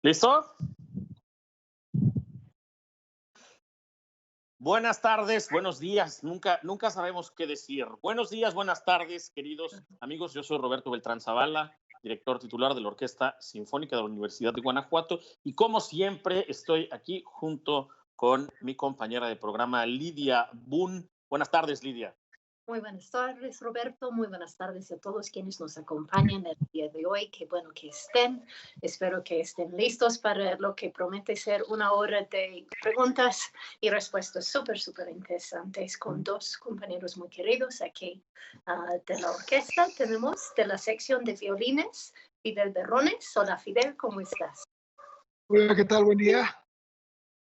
¿Listo? Buenas tardes, buenos días. Nunca sabemos qué decir. Buenos días, buenas tardes, queridos amigos. Yo soy Roberto Beltrán Zavala, director titular de la Orquesta Sinfónica de la Universidad de Guanajuato. Y como siempre, estoy aquí junto con mi compañera de programa, Lidia Boone. Buenas tardes, Lidia. Muy buenas tardes, Roberto. Muy buenas tardes a todos quienes nos acompañan el día de hoy. Qué bueno que estén. Espero que estén listos para lo que promete ser una hora de preguntas y respuestas súper interesantes con dos compañeros muy queridos aquí de la orquesta. Tenemos de la sección de violines, Fidel Berrones. Hola, Fidel, ¿cómo estás? Hola, ¿qué tal? Buen día.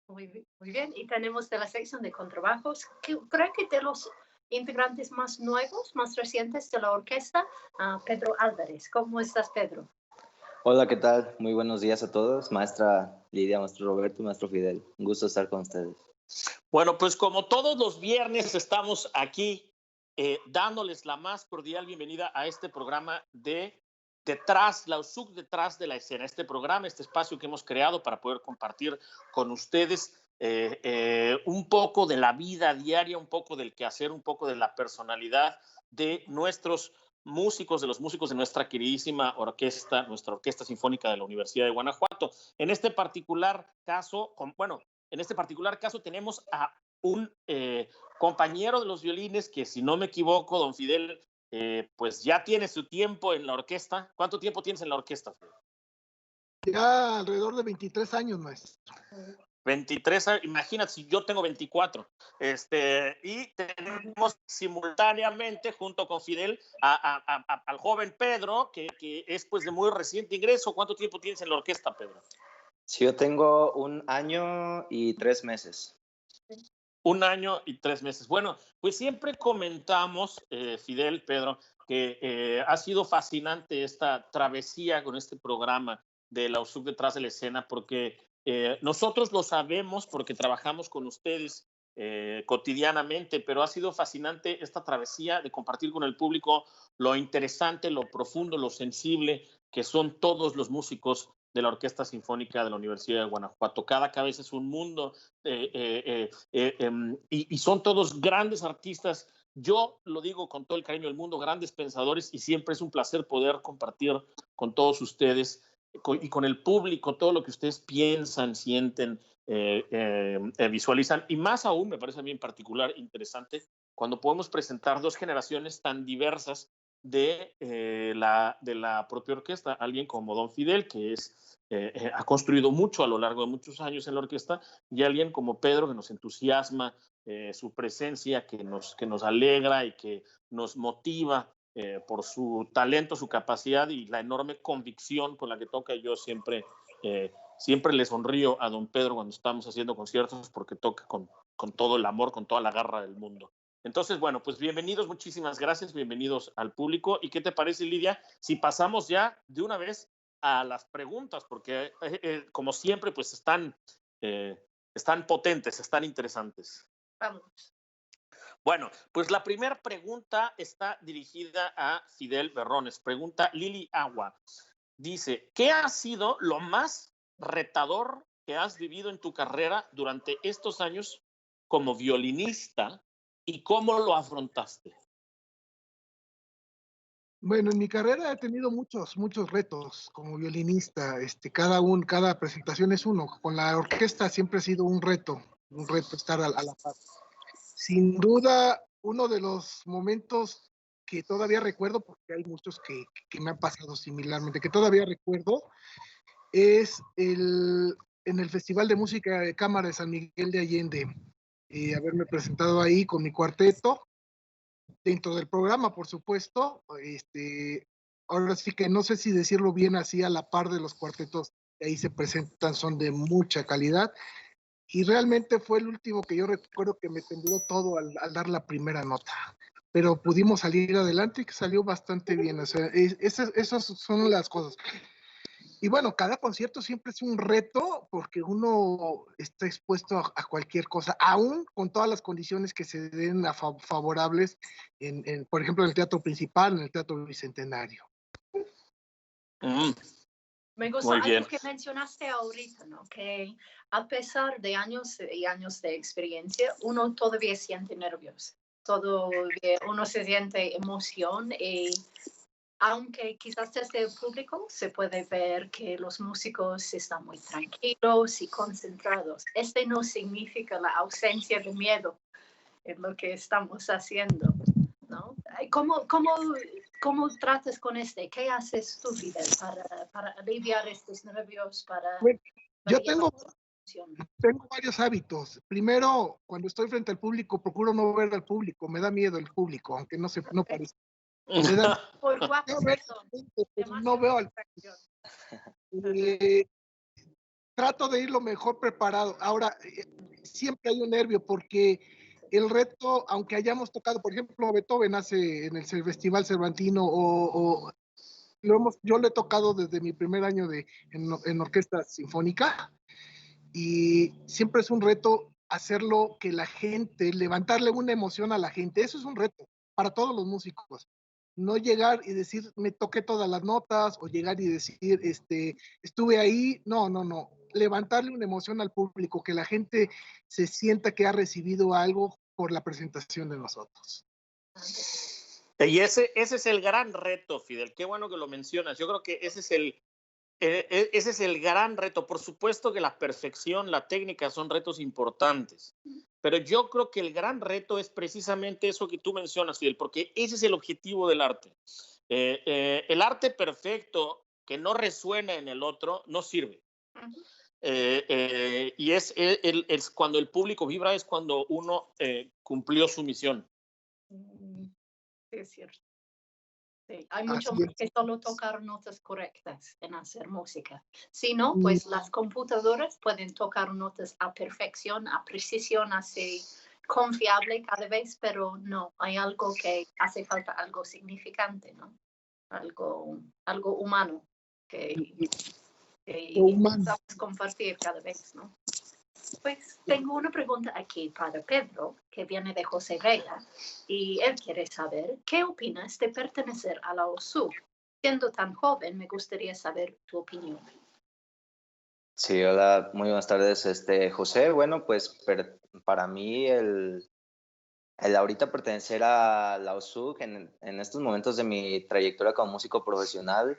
Muy bien. Y tenemos de la sección de contrabajos, creo que de los integrantes más nuevos, más recientes de la orquesta, Pedro Álvarez. ¿Cómo estás, Pedro? Hola, ¿qué tal? Muy buenos días a todos. Maestra Lidia, maestro Roberto, maestro Fidel. Un gusto estar con ustedes. Bueno, pues como todos los viernes estamos aquí dándoles la más cordial bienvenida a este programa de Detrás, la USUC Detrás de la Escena. Este programa, este espacio que hemos creado para poder compartir con ustedes un poco de la vida diaria, un poco del quehacer, un poco de la personalidad de nuestros músicos, de los músicos de nuestra queridísima orquesta, nuestra Orquesta Sinfónica de la Universidad de Guanajuato. En este particular caso, tenemos a un compañero de los violines que, si no me equivoco, don Fidel, pues ya tiene su tiempo en la orquesta. ¿Cuánto tiempo tienes en la orquesta, Fidel? Ya alrededor de 23 años, maestro. 23 años, imagínate, si yo tengo 24. Y tenemos simultáneamente, junto con Fidel, al joven Pedro, que es pues de muy reciente ingreso. ¿Cuánto tiempo tienes en la orquesta, Pedro? Sí, yo tengo 1 año y 3 meses. 1 año y 3 meses. Bueno, pues siempre comentamos, Fidel, Pedro, que ha sido fascinante esta travesía con este programa de la USUC Detrás de la Escena, porque nosotros lo sabemos porque trabajamos con ustedes cotidianamente, pero ha sido fascinante esta travesía de compartir con el público lo interesante, lo profundo, lo sensible que son todos los músicos de la Orquesta Sinfónica de la Universidad de Guanajuato. Cada cabeza es un mundo y son todos grandes artistas. Yo lo digo con todo el cariño del mundo, grandes pensadores, y siempre es un placer poder compartir con todos ustedes y con el público todo lo que ustedes piensan, sienten, visualizan, y más aún me parece a mí en particular interesante cuando podemos presentar dos generaciones tan diversas de la propia orquesta. Alguien como don Fidel, que ha construido mucho a lo largo de muchos años en la orquesta, y alguien como Pedro, que nos entusiasma su presencia, que nos alegra y que nos motiva por su talento, su capacidad y la enorme convicción con la que toca. Yo siempre le sonrío a don Pedro cuando estamos haciendo conciertos, porque toca con todo el amor, con toda la garra del mundo. Entonces, bueno, pues bienvenidos, muchísimas gracias, bienvenidos al público. ¿Y qué te parece, Lidia, si pasamos ya de una vez a las preguntas? Porque como siempre, pues están potentes, están interesantes. Vamos. Bueno, pues la primera pregunta está dirigida a Fidel Berrones. Pregunta Lili Agua. Dice, ¿qué ha sido lo más retador que has vivido en tu carrera durante estos años como violinista y cómo lo afrontaste? Bueno, en mi carrera he tenido muchos retos como violinista. Cada presentación es uno. Con la orquesta siempre ha sido un reto estar a la par. Sin duda, uno de los momentos que todavía recuerdo, porque hay muchos que me han pasado similarmente, que todavía recuerdo, es en el Festival de Música de Cámara de San Miguel de Allende. Haberme presentado ahí con mi cuarteto, dentro del programa, por supuesto. Ahora sí que no sé si decirlo bien así, a la par de los cuartetos que ahí se presentan, son de mucha calidad. Y realmente fue el último que yo recuerdo que me tembló todo al dar la primera nota. Pero pudimos salir adelante y que salió bastante bien. O sea, esas son las cosas. Y bueno, cada concierto siempre es un reto porque uno está expuesto a cualquier cosa, aún con todas las condiciones que se den favorables, por ejemplo, en el Teatro Principal, en el Teatro Bicentenario. Me gustó Muy bien. algo que mencionaste ahorita, ¿no? Que a pesar de años y años de experiencia, uno todavía siente nervios. Todavía uno se siente emoción y aunque quizás desde el público se puede ver que los músicos están muy tranquilos y concentrados. Este no significa la ausencia de miedo en lo que estamos haciendo, ¿no? ¿Cómo tratas con este? ¿Qué haces tú, Fidel, para aliviar estos nervios, Bueno, yo llevar tengo, la emoción? tengo varios hábitos. Primero, cuando estoy frente al público, procuro no ver al público. Me da miedo el público, aunque no parezca. Me da Por miedo guapos ver que son. al público, pero no Demasiada veo al distracción. eh, trato de ir lo mejor preparado. Ahora, siempre hay un nervio porque el reto, aunque hayamos tocado, por ejemplo, Beethoven hace en el Festival Cervantino o yo lo he tocado desde mi primer año en orquesta sinfónica y siempre es un reto hacerlo que la gente, levantarle una emoción a la gente. Eso es un reto para todos los músicos. No llegar y decir, me toqué todas las notas, o llegar y decir, estuve ahí. No, no, no. Levantarle una emoción al público, que la gente se sienta que ha recibido algo por la presentación de nosotros. Y ese es el gran reto, Fidel. Qué bueno que lo mencionas. Yo creo que ese es el gran reto. Por supuesto que la perfección, la técnica son retos importantes, pero yo creo que el gran reto es precisamente eso que tú mencionas, Fidel, porque ese es el objetivo del arte. El arte perfecto que no resuena en el otro no sirve. Y es cuando el público vibra, es cuando uno cumplió su misión. Sí, es cierto. Sí, hay Así mucho es. más que solo tocar notas correctas en hacer música. Si no, pues las computadoras pueden tocar notas a perfección, a precisión, así confiable cada vez, pero no, hay algo que hace falta, algo significante, ¿no? Algo humano que Humano. intentamos compartir cada vez, ¿no? Pues tengo una pregunta aquí para Pedro, que viene de José Vega, y él quiere saber, ¿qué opinas de pertenecer a la OSU? Siendo tan joven, me gustaría saber tu opinión. Sí, hola, muy buenas tardes, José. Bueno, pues para mí el ahorita pertenecer a la OSUG en estos momentos de mi trayectoria como músico profesional,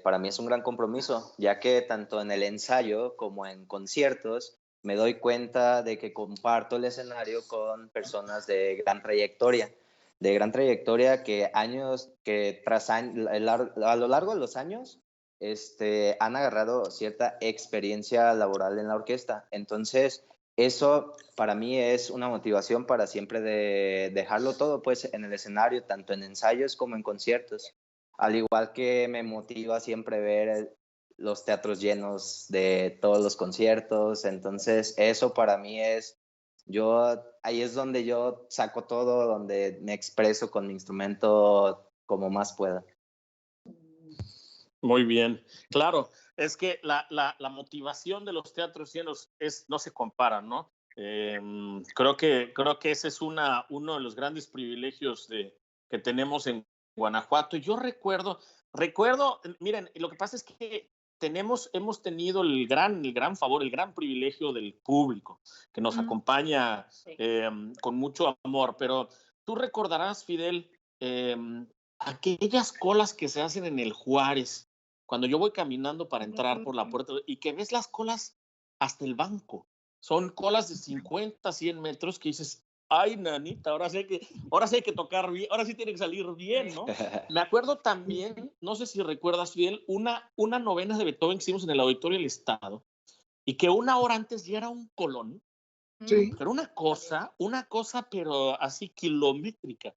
para mí es un gran compromiso, ya que tanto en el ensayo como en conciertos me doy cuenta de que comparto el escenario con personas de gran trayectoria que años, que tras años, a lo largo de los años, han agarrado cierta experiencia laboral en la orquesta. Entonces, eso para mí es una motivación para siempre de dejarlo todo pues en el escenario, tanto en ensayos como en conciertos. Al igual que me motiva siempre ver los teatros llenos de todos los conciertos. Entonces eso para mí ahí es donde yo saco todo, donde me expreso con mi instrumento como más pueda. Muy bien. Claro, es que la motivación de los teatros llenos no se compara, ¿no? Creo que ese es uno de los grandes privilegios que tenemos en Guanajuato. Yo recuerdo, miren, lo que pasa es que hemos tenido el gran favor, el gran privilegio del público que nos acompaña con mucho amor, pero tú recordarás, Fidel, aquellas colas que se hacen en el Juárez, cuando yo voy caminando para entrar por la puerta y que ves las colas hasta el banco. Son colas de 50, 100 metros que dices, ay, nanita, ahora sí hay que tocar bien, ahora sí tiene que salir bien, ¿no? Me acuerdo también, no sé si recuerdas, Fidel, una novena de Beethoven que hicimos en el Auditorio del Estado y que una hora antes ya era un colón. Sí. Pero una cosa, pero así kilométrica.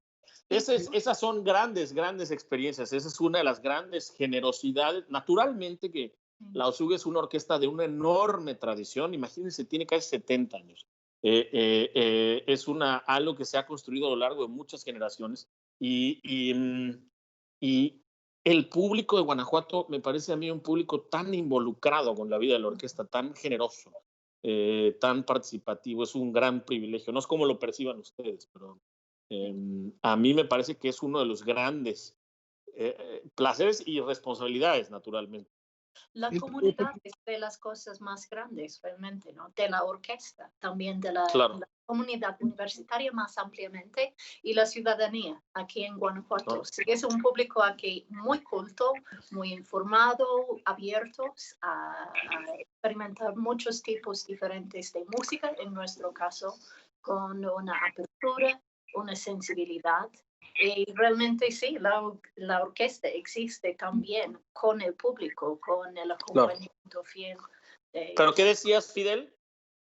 Esas son grandes experiencias. Esa es una de las grandes generosidades. Naturalmente que la OSUG es una orquesta de una enorme tradición. Imagínense, tiene casi 70 años. Es algo que se ha construido a lo largo de muchas generaciones. Y el público de Guanajuato me parece a mí un público tan involucrado con la vida de la orquesta, tan generoso. Tan participativo, es un gran privilegio. No es como lo perciban ustedes, pero a mí me parece que es uno de los grandes placeres y responsabilidades, naturalmente. La comunidad es de las cosas más grandes realmente, ¿no? De la orquesta, también de Claro. la comunidad universitaria más ampliamente y la ciudadanía aquí en Guanajuato. Claro. Sí, es un público aquí muy culto, muy informado, abiertos a experimentar muchos tipos diferentes de música, en nuestro caso, con una apertura, una sensibilidad. Y realmente sí, la orquesta existe también con el público, con el acompañamiento fiel. ¿Pero qué decías, Fidel?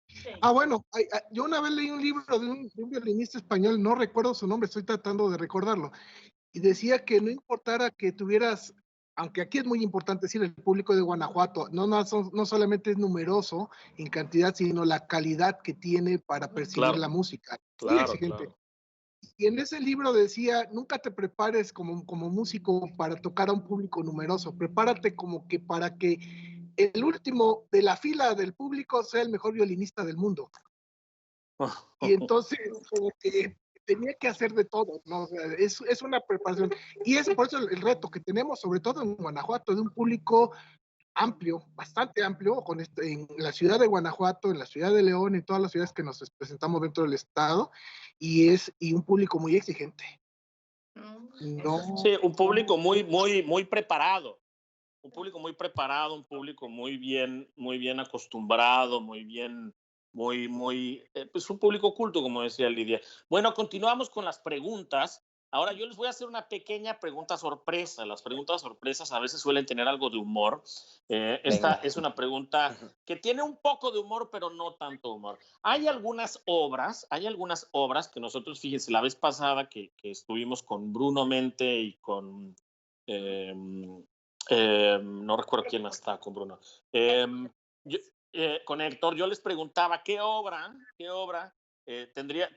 Sí. Bueno, yo una vez leí un libro de un violinista español, no recuerdo su nombre, estoy tratando de recordarlo, y decía que no importara que tuvieras, aunque aquí es muy importante decir, el público de Guanajuato no solamente es numeroso en cantidad, sino la calidad que tiene para percibir Claro. la música. Muy Claro, exigente. claro. Y en ese libro decía, nunca te prepares como músico para tocar a un público numeroso, prepárate como que para que el último de la fila del público sea el mejor violinista del mundo. Y entonces, como que tenía que hacer de todo, ¿no? O sea, es una preparación. Y es por eso el reto que tenemos, sobre todo en Guanajuato, de un público amplio, bastante amplio, en la ciudad de Guanajuato, en la ciudad de León, en todas las ciudades que nos presentamos dentro del estado, y un público muy exigente. No, Sí, un público muy preparado. Un público muy preparado, un público muy bien acostumbrado, pues un público culto, como decía Lidia. Bueno, continuamos con las preguntas. Ahora yo les voy a hacer una pequeña pregunta sorpresa. Las preguntas sorpresas a veces suelen tener algo de humor. Esta es una pregunta que tiene un poco de humor, pero no tanto humor. Hay algunas obras que nosotros, fíjense, la vez pasada que estuvimos con Bruno Mente y con... no recuerdo quién más está con Bruno. Con Héctor, yo les preguntaba qué obra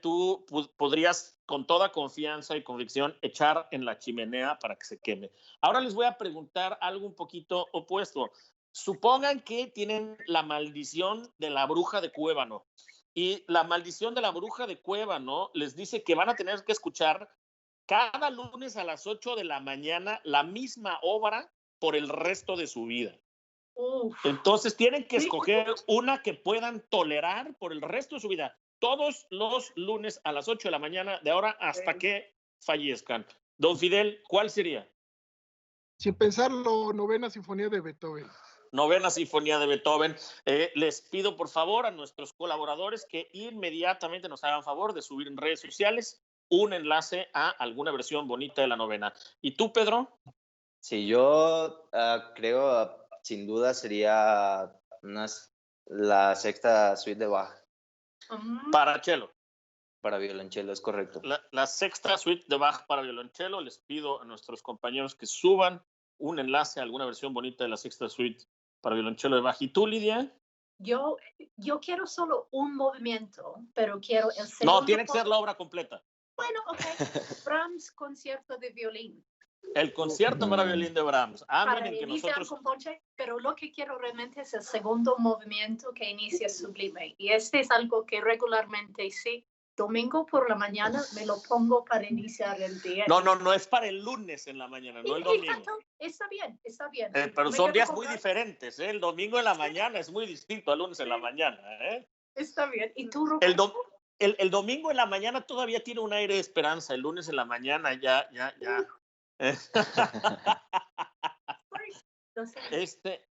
tú podrías con toda confianza y convicción echar en la chimenea para que se queme. Ahora les voy a preguntar algo un poquito opuesto. Supongan que tienen la maldición de la bruja de Cuébano y la maldición de la bruja de Cuébano les dice que van a tener que escuchar cada lunes a las 8 de la mañana la misma obra por el resto de su vida. Entonces tienen que escoger una que puedan tolerar por el resto de su vida, todos los lunes a las 8 de la mañana, de ahora hasta que fallezcan. Don Fidel, ¿cuál sería? Sin pensarlo, Novena Sinfonía de Beethoven. Novena Sinfonía de Beethoven. Les pido por favor a nuestros colaboradores que inmediatamente nos hagan favor de subir en redes sociales un enlace a alguna versión bonita de la novena. ¿Y tú, Pedro? Sí, yo creo sin duda sería la sexta suite de Bach. Para cello. Para violonchelo, es correcto. La sexta suite de Bach para violonchelo. Les pido a nuestros compañeros que suban un enlace a alguna versión bonita de la sexta suite para violonchelo de Bach. ¿Y tú, Lidia? Yo quiero solo un movimiento, pero quiero el segundo. No, tiene que ser la obra completa. Bueno, ok. Brahms, concierto de violín. El concierto para violín de Brahms. Para iniciar con Ponche, pero lo que quiero realmente es el segundo movimiento que inicia Sublime. Y este es algo que regularmente, sí, domingo por la mañana me lo pongo para iniciar el día. No es para el lunes en la mañana, no el domingo. Exacto, está bien. Pero son días muy diferentes, ¿eh? El domingo en la mañana es muy distinto al lunes en la mañana, ¿eh? Está bien. ¿Y tú, Roberto? El domingo en la mañana todavía tiene un aire de esperanza, el lunes en la mañana ya.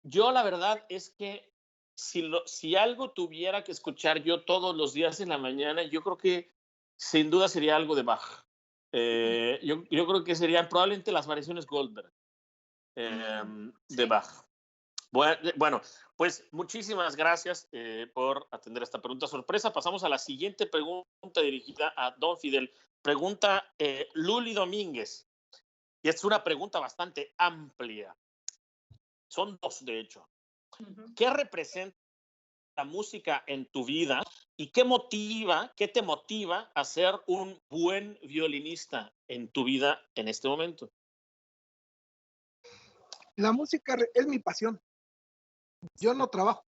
Yo la verdad es que si algo tuviera que escuchar yo todos los días en la mañana, yo creo que sin duda sería algo de Bach. Yo creo que serían probablemente las variaciones Goldberg de Bach. Bueno, pues muchísimas gracias por atender esta pregunta sorpresa. Pasamos a la siguiente pregunta dirigida a Don Fidel. Pregunta Luli Domínguez. Y es una pregunta bastante amplia. Son dos, de hecho. ¿Qué representa la música en tu vida y qué te motiva a ser un buen violinista en tu vida en este momento? La música es mi pasión. Yo no trabajo.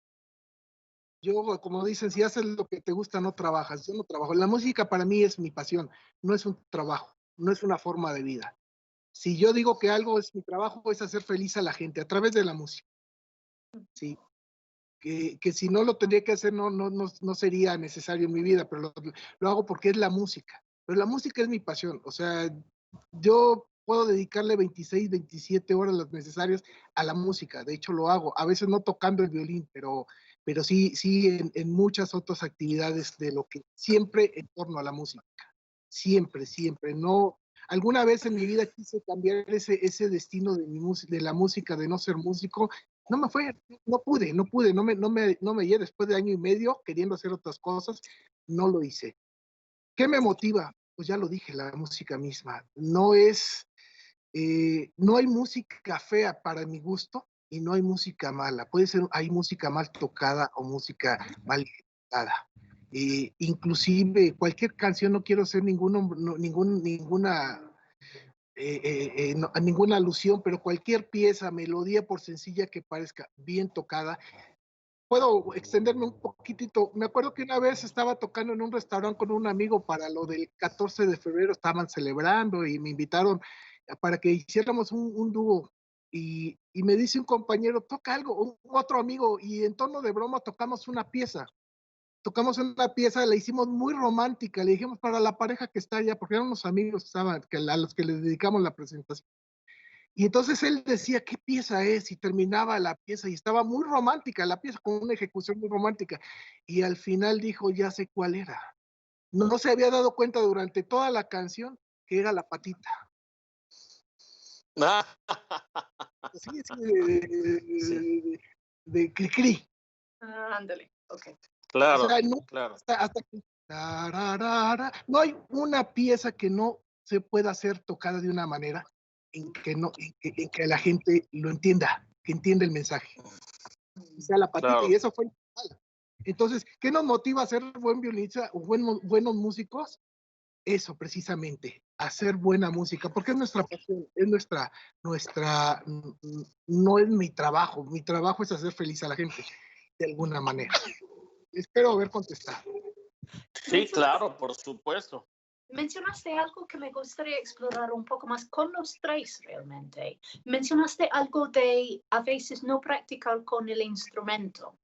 Yo, como dicen, si haces lo que te gusta, no trabajas. Yo no trabajo. La música para mí es mi pasión, no es un trabajo, no es una forma de vida. Si yo digo que algo es mi trabajo, es hacer feliz a la gente a través de la música. Sí, que si no lo tendría que hacer no sería necesario en mi vida, pero lo hago porque es la música. Pero la música es mi pasión, o sea, yo puedo dedicarle 26, 27 horas las necesarias a la música, de hecho lo hago, a veces no tocando el violín, pero sí en muchas otras actividades de lo que siempre en torno a la música, siempre, siempre, no. Alguna vez en mi vida quise cambiar ese destino de la música, de no ser músico, no me fue, no pude, no me hallé después de año y medio queriendo hacer otras cosas, no lo hice. ¿Qué me motiva? Pues ya lo dije, la música misma. No hay música fea para mi gusto y no hay música mala. Puede ser, hay música mal tocada o música mal ejecutada. Inclusive cualquier canción, no quiero hacer ninguna alusión, pero cualquier pieza, melodía, por sencilla que parezca, bien tocada. Puedo extenderme un poquitito. Me acuerdo que una vez estaba tocando en un restaurante con un amigo para lo del 14 de febrero, estaban celebrando y me invitaron para que hiciéramos un dúo. Y me dice un compañero, toca algo, otro amigo, y en tono de broma tocamos una pieza. Tocamos una pieza, la hicimos muy romántica, le dijimos para la pareja que está allá, porque eran unos amigos a los que les dedicamos la presentación. Y entonces él decía, ¿qué pieza es? Y terminaba la pieza y estaba muy romántica la pieza, con una ejecución muy romántica. Y al final dijo, ya sé cuál era. No se había dado cuenta durante toda la canción que era la patita. Sí, sí, de Cricri. Ándale, ok. O Claro, sea, no, claro. hasta que no hay una pieza que no se pueda ser tocada de una manera en que la gente lo entienda, que entienda el mensaje. O sea, la patita, y Claro. eso fue mal. Entonces, ¿qué nos motiva a ser buen violinista o buenos músicos? Eso, precisamente, hacer buena música, porque es nuestra pasión, es no es mi trabajo es hacer feliz a la gente, de alguna manera. Espero haber contestado. Sí, claro, por supuesto. Mencionaste algo que me gustaría explorar un poco más con los tres realmente. Mencionaste algo de a veces no practicar con el instrumento,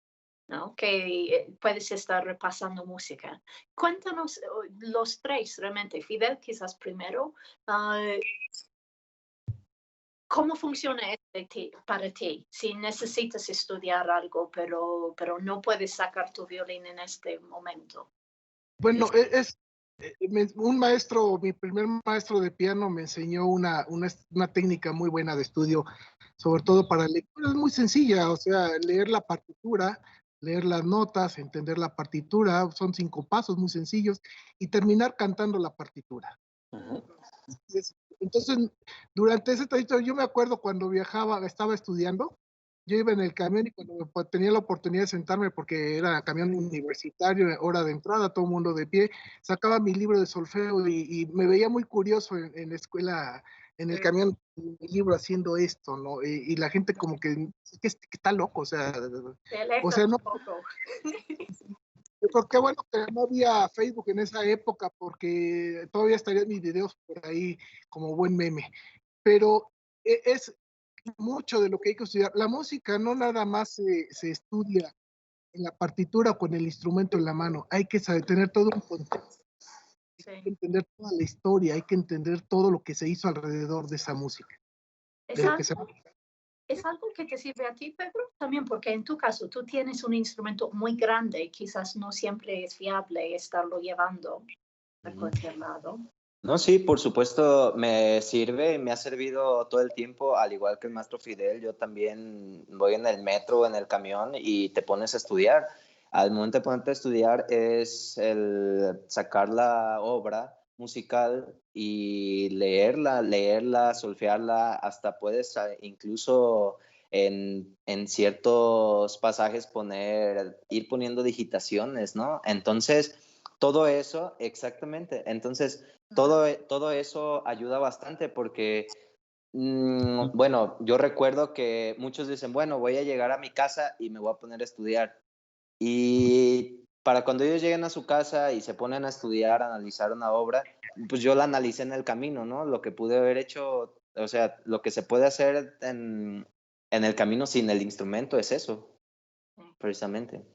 ¿no? Que puedes estar repasando música. Cuéntanos los tres realmente. Fidel, quizás primero. ¿Cómo funciona para ti? Si necesitas estudiar algo, pero no puedes sacar tu violín en este momento. Bueno, mi primer maestro de piano me enseñó una técnica muy buena de estudio, sobre todo para lectura, es muy sencilla, o sea, leer la partitura, leer las notas, entender la partitura, son 5 pasos muy sencillos, y terminar cantando la partitura. Ujú. Entonces, durante ese trayecto, yo me acuerdo cuando viajaba, estaba estudiando, yo iba en el camión y cuando tenía la oportunidad de sentarme, porque era camión universitario, hora de entrada, todo el mundo de pie, sacaba mi libro de solfeo y me veía muy curioso en la escuela, en el camión, mi libro haciendo esto, ¿no? Y la gente como que está loco, o sea, no. Yo creo que bueno que no había Facebook en esa época porque todavía estarían mis videos por ahí como buen meme. Pero es mucho de lo que hay que estudiar. La música no nada más se estudia en la partitura o con el instrumento en la mano. Hay que saber tener todo un contexto, hay que Sí. entender toda la historia, hay que entender todo lo que se hizo alrededor de esa música. Es De lo que se... algo, es algo que te sirve a ti, Pedro, también porque en tu caso tú tienes un instrumento muy grande y quizás no siempre es viable estarlo llevando a cualquier lado. No, sí, por supuesto, me sirve y me ha servido todo el tiempo, al igual que el maestro Fidel. Yo también voy en el metro, en el camión y te pones a estudiar. Al momento de ponerte a estudiar es el sacar la obra musical y leerla, solfearla, hasta puedes incluso en ciertos pasajes ir poniendo digitaciones, ¿no? Entonces, todo eso, exactamente. Entonces, todo eso ayuda bastante porque, bueno, yo recuerdo que muchos dicen, bueno, voy a llegar a mi casa y me voy a poner a estudiar. Y para cuando ellos lleguen a su casa y se ponen a estudiar, a analizar una obra, pues yo la analicé en el camino, ¿no? Lo que pude haber hecho, o sea, lo que se puede hacer en el camino sin el instrumento es eso, precisamente.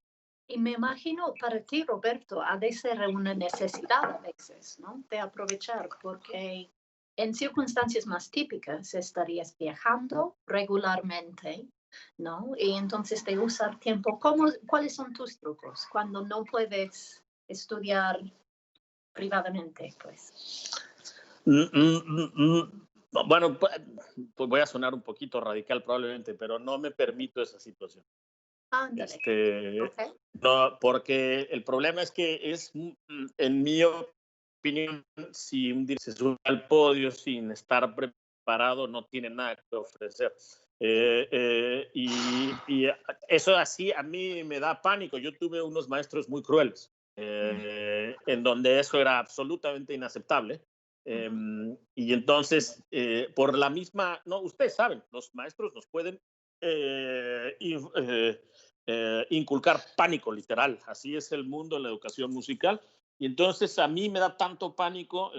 Y me imagino para ti, Roberto, ha de ser una necesidad a veces, ¿no? De aprovechar, porque en circunstancias más típicas estarías viajando regularmente, ¿no? Y entonces de usar tiempo, ¿cuáles son tus trucos cuando no puedes estudiar privadamente, pues? Bueno, pues voy a sonar un poquito radical probablemente, pero no me permito esa situación. Ándale. Okay. No, porque el problema es que en mi opinión, si un director se sube al podio sin estar preparado, no tiene nada que ofrecer. Y eso así a mí me da pánico. Yo tuve unos maestros muy crueles, en donde eso era absolutamente inaceptable. Y entonces, por la misma, no, ustedes saben, los maestros nos pueden inculcar pánico, literal. Así es el mundo de la educación musical. Y entonces a mí me da tanto pánico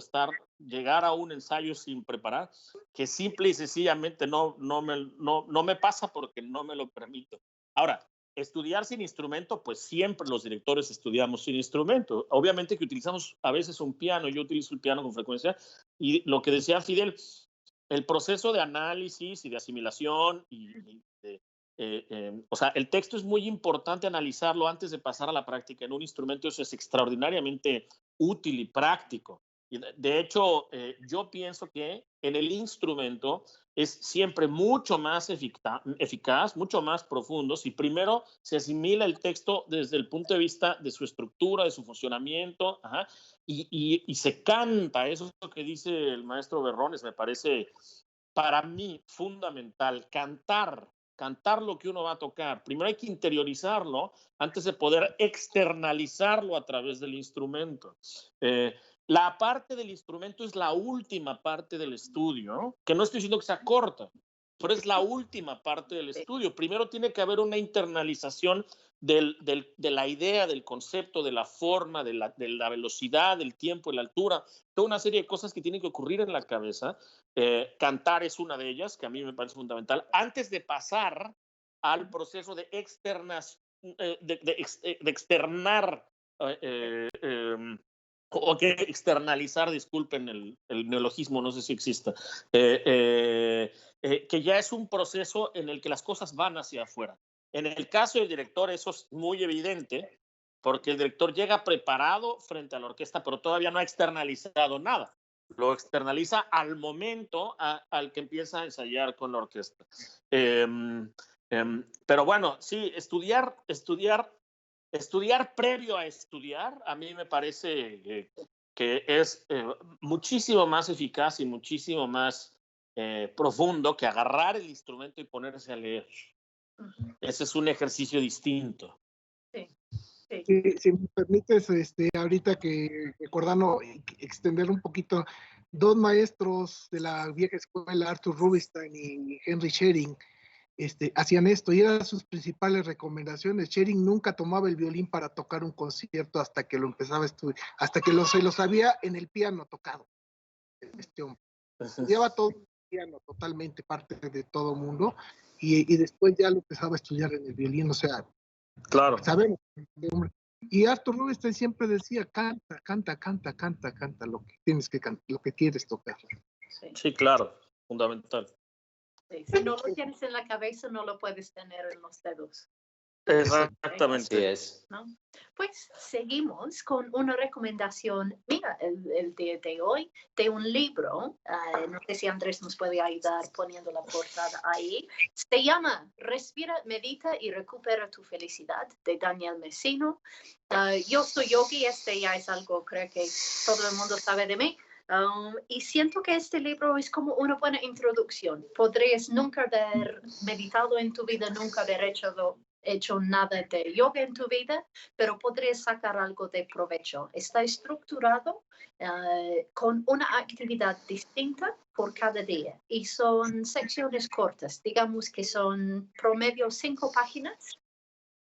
llegar a un ensayo sin preparar, que simple y sencillamente no me pasa porque no me lo permito. Ahora, estudiar sin instrumento, pues siempre los directores estudiamos sin instrumento. Obviamente que utilizamos a veces un piano, yo utilizo el piano con frecuencia, y lo que decía Fidel, el proceso de análisis y de asimilación o sea, el texto es muy importante analizarlo antes de pasar a la práctica. En un instrumento eso es extraordinariamente útil y práctico. Y de hecho, yo pienso que en el instrumento es siempre mucho más eficaz, mucho más profundo, si primero se asimila el texto desde el punto de vista de su estructura, de su funcionamiento, y se canta. Eso que dice el maestro Berrones me parece para mí fundamental, cantar lo que uno va a tocar. Primero hay que interiorizarlo antes de poder externalizarlo a través del instrumento. La parte del instrumento es la última parte del estudio, que no estoy diciendo que sea corta, pero es la última parte del estudio. Primero tiene que haber una internalización de la idea, del concepto, de la forma, de la velocidad, del tiempo, de la altura, toda una serie de cosas que tienen que ocurrir en la cabeza. Cantar es una de ellas, que a mí me parece fundamental, antes de pasar al proceso de externar o que externalizar, disculpen el neologismo, no sé si exista, que ya es un proceso en el que las cosas van hacia afuera. En el caso del director eso es muy evidente, porque el director llega preparado frente a la orquesta, pero todavía no ha externalizado nada. Lo externaliza al momento al que empieza a ensayar con la orquesta. Pero bueno, sí, estudiar previo a estudiar, a mí me parece que es muchísimo más eficaz y muchísimo más profundo que agarrar el instrumento y ponerse a leer. Ese es un ejercicio distinto. Sí. Si me permites, ahorita que recordando, extender un poquito, dos maestros de la vieja escuela, Arthur Rubinstein y Henry Schering, hacían esto y eran sus principales recomendaciones. Schering nunca tomaba el violín para tocar un concierto hasta que lo empezaba a estudiar, hasta que se lo sabía en el piano tocado. Este hombre lleva todo el piano, totalmente parte de todo mundo, y después ya lo empezaba a estudiar en el violín, o sea, claro. Sabemos. Y Arthur Rubinstein siempre decía, canta lo que tienes que cantar, lo que quieres tocar. Sí, claro, fundamental. Sí. Si no lo tienes en la cabeza, no lo puedes tener en los dedos. Exactamente. Así es. ¿No? Pues seguimos con una recomendación, mira, el día de hoy, de un libro, no sé si Andrés nos puede ayudar poniendo la portada ahí, se llama Respira, Medita y Recupera tu Felicidad, de Daniel Messino. Yo soy yogi, ya es algo, creo que todo el mundo sabe de mí. Y siento que este libro es como una buena introducción. Podrías nunca haber meditado en tu vida, nunca haber hecho nada de yoga en tu vida, pero podrías sacar algo de provecho. Está estructurado con una actividad distinta por cada día y son secciones cortas, digamos que son promedio 5 páginas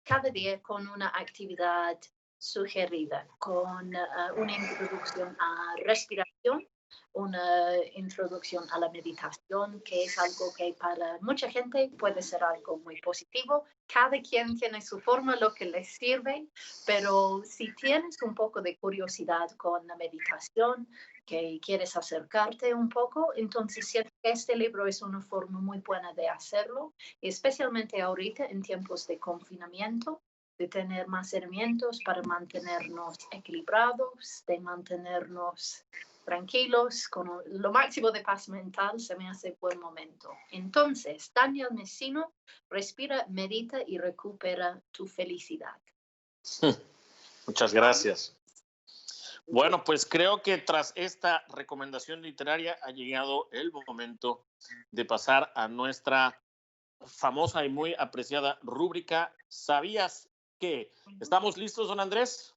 cada día con una actividad sugerida, con una introducción a respiración, una introducción a la meditación, que es algo que para mucha gente puede ser algo muy positivo. Cada quien tiene su forma, lo que les sirve, pero si tienes un poco de curiosidad con la meditación, que quieres acercarte un poco, entonces este libro es una forma muy buena de hacerlo, especialmente ahorita en tiempos de confinamiento, de tener más herramientas para mantenernos equilibrados, de mantenernos tranquilos, con lo máximo de paz mental, se me hace buen momento. Entonces, Daniel Messino, respira, medita y recupera tu felicidad. Muchas gracias. Bueno, pues creo que tras esta recomendación literaria ha llegado el momento de pasar a nuestra famosa y muy apreciada rúbrica ¿Sabías qué? ¿Estamos listos, don Andrés?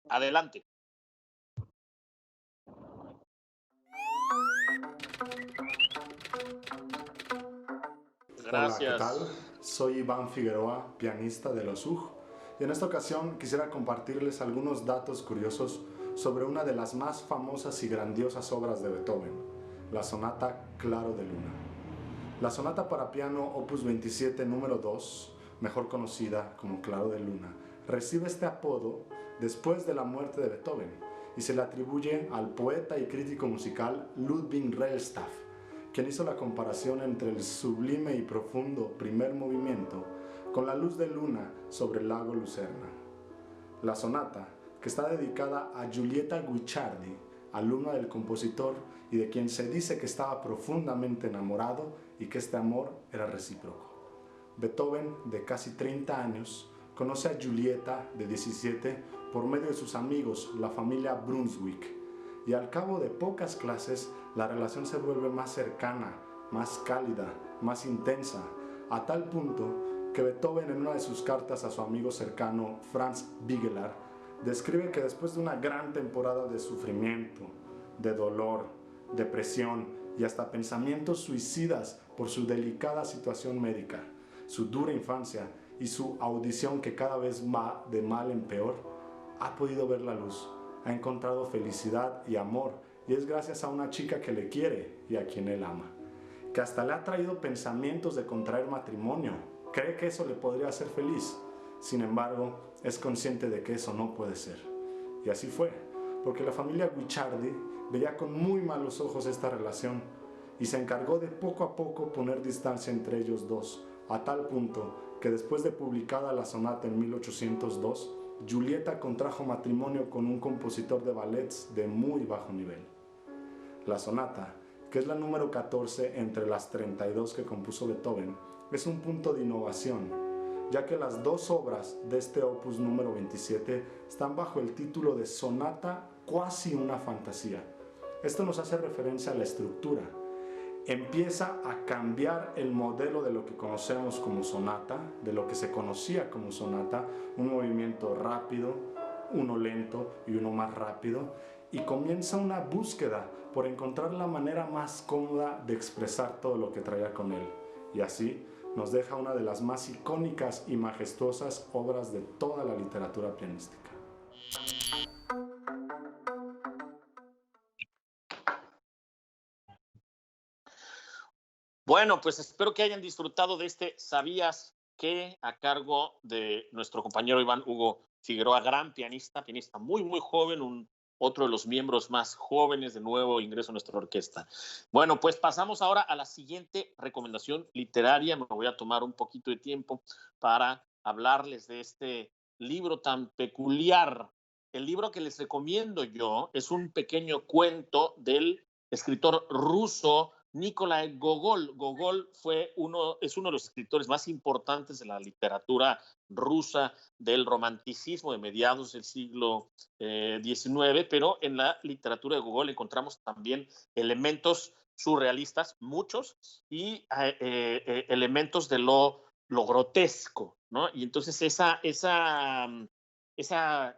Adelante. Gracias. Hola, ¿qué tal? Soy Iván Figueroa, pianista de los UG, y en esta ocasión quisiera compartirles algunos datos curiosos sobre una de las más famosas y grandiosas obras de Beethoven, la sonata Claro de Luna. La sonata para piano opus 27 número 2, mejor conocida como Claro de Luna, recibe este apodo después de la muerte de Beethoven y se le atribuye al poeta y crítico musical Ludwig Rellstab, quien hizo la comparación entre el sublime y profundo primer movimiento con la luz de luna sobre el lago Lucerna. La sonata, que está dedicada a Giulietta Guicciardi, alumna del compositor y de quien se dice que estaba profundamente enamorado y que este amor era recíproco. Beethoven, de casi 30 años, conoce a Giulietta, de 17, por medio de sus amigos, la familia Brunswick, y al cabo de pocas clases, la relación se vuelve más cercana, más cálida, más intensa, a tal punto que Beethoven, en una de sus cartas a su amigo cercano Franz Bigelar, describe que después de una gran temporada de sufrimiento, de dolor, depresión y hasta pensamientos suicidas por su delicada situación médica, su dura infancia y su audición que cada vez va de mal en peor, ha podido ver la luz, ha encontrado felicidad y amor, y es gracias a una chica que le quiere y a quien él ama, que hasta le ha traído pensamientos de contraer matrimonio. Cree que eso le podría hacer feliz, sin embargo, es consciente de que eso no puede ser. Y así fue, porque la familia Guicciardi veía con muy malos ojos esta relación y se encargó de poco a poco poner distancia entre ellos dos, a tal punto que después de publicada la sonata en 1802, Giulietta contrajo matrimonio con un compositor de ballets de muy bajo nivel. La sonata, que es la número 14 entre las 32 que compuso Beethoven, es un punto de innovación, ya que las dos obras de este opus número 27 están bajo el título de sonata cuasi una fantasía. Esto nos hace referencia a la estructura. Empieza a cambiar el modelo de lo que conocemos como sonata, de lo que se conocía como sonata, un movimiento rápido, uno lento y uno más rápido, y comienza una búsqueda por encontrar la manera más cómoda de expresar todo lo que traía con él. Y así nos deja una de las más icónicas y majestuosas obras de toda la literatura pianística. Bueno, pues espero que hayan disfrutado de este ¿Sabías qué? A cargo de nuestro compañero Iván Hugo Figueroa, gran pianista muy, muy joven, otro de los miembros más jóvenes de nuevo ingreso a nuestra orquesta. Bueno, pues pasamos ahora a la siguiente recomendación literaria. Me voy a tomar un poquito de tiempo para hablarles de este libro tan peculiar. El libro que les recomiendo yo es un pequeño cuento del escritor ruso Nikolai Gogol. Gogol es uno de los escritores más importantes de la literatura rusa del romanticismo de mediados del siglo XIX, pero en la literatura de Gogol encontramos también elementos surrealistas, muchos, y elementos de lo grotesco, ¿no? Y entonces esa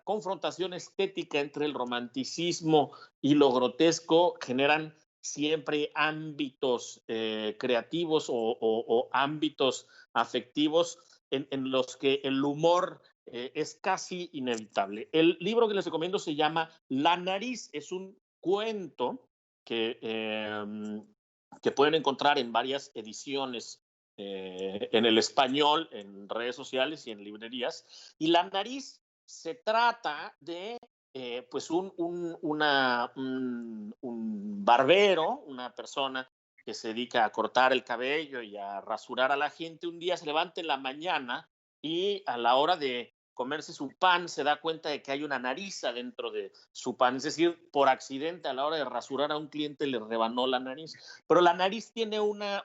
confrontación estética entre el romanticismo y lo grotesco generan siempre ámbitos creativos o ámbitos afectivos en los que el humor es casi inevitable. El libro que les recomiendo se llama La nariz, es un cuento que pueden encontrar en varias ediciones en el español, en redes sociales y en librerías. Y La nariz se trata de pues un barbero, una persona que se dedica a cortar el cabello y a rasurar a la gente. Un día se levanta en la mañana y a la hora de comerse su pan se da cuenta de que hay una nariz adentro de su pan, es decir, por accidente a la hora de rasurar a un cliente le rebanó la nariz, pero la nariz tiene una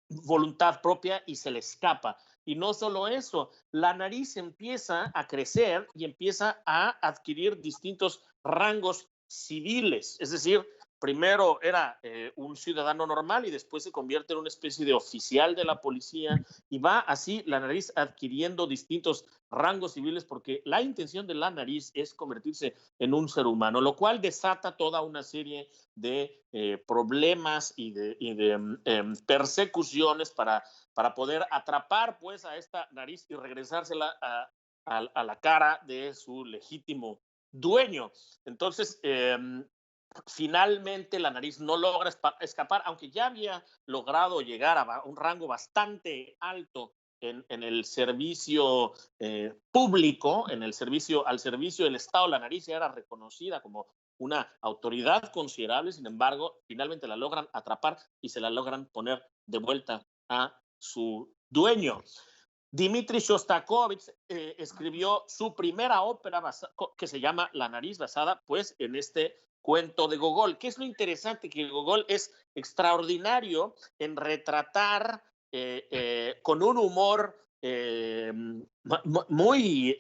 voluntad propia y se le escapa. Y no solo eso, la nariz empieza a crecer y empieza a adquirir distintos rangos civiles, es decir, primero era un ciudadano normal y después se convierte en una especie de oficial de la policía y va así la nariz adquiriendo distintos rangos civiles porque la intención de la nariz es convertirse en un ser humano, lo cual desata toda una serie de problemas y de persecuciones para poder atrapar pues a esta nariz y regresársela a la cara de su legítimo dueño. Entonces, finalmente la nariz no logra escapar, aunque ya había logrado llegar a un rango bastante alto en el servicio público, al servicio del Estado. La nariz ya era reconocida como una autoridad considerable, sin embargo, finalmente la logran atrapar y se la logran poner de vuelta a su dueño. Dmitri Shostakovich escribió su primera ópera que se llama La nariz, basada pues en este cuento de Gogol. ¿Qué es lo interesante? Que Gogol es extraordinario en retratar con un humor muy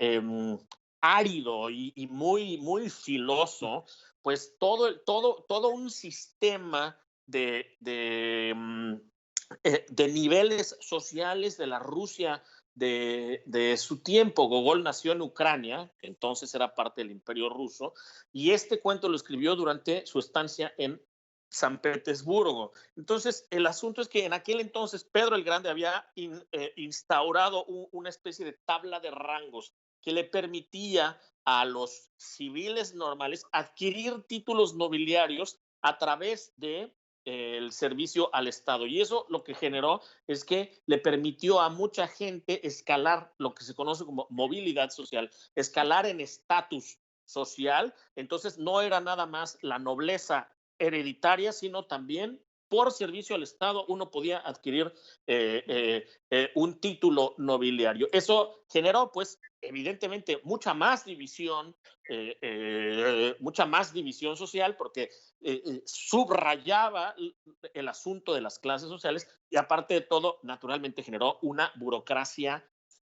árido y muy filoso, pues todo un sistema de niveles sociales de la Rusia de su tiempo. Gogol nació en Ucrania, que entonces era parte del Imperio Ruso, y este cuento lo escribió durante su estancia en San Petersburgo. Entonces, el asunto es que en aquel entonces Pedro el Grande había instaurado una especie de tabla de rangos que le permitía a los civiles normales adquirir títulos nobiliarios a través de el servicio al Estado. Y eso lo que generó es que le permitió a mucha gente escalar lo que se conoce como movilidad social, escalar en estatus social. Entonces no era nada más la nobleza hereditaria, sino también por servicio al Estado uno podía adquirir un título nobiliario. Eso generó, pues, evidentemente mucha más división social, porque subrayaba el asunto de las clases sociales y aparte de todo, naturalmente generó una burocracia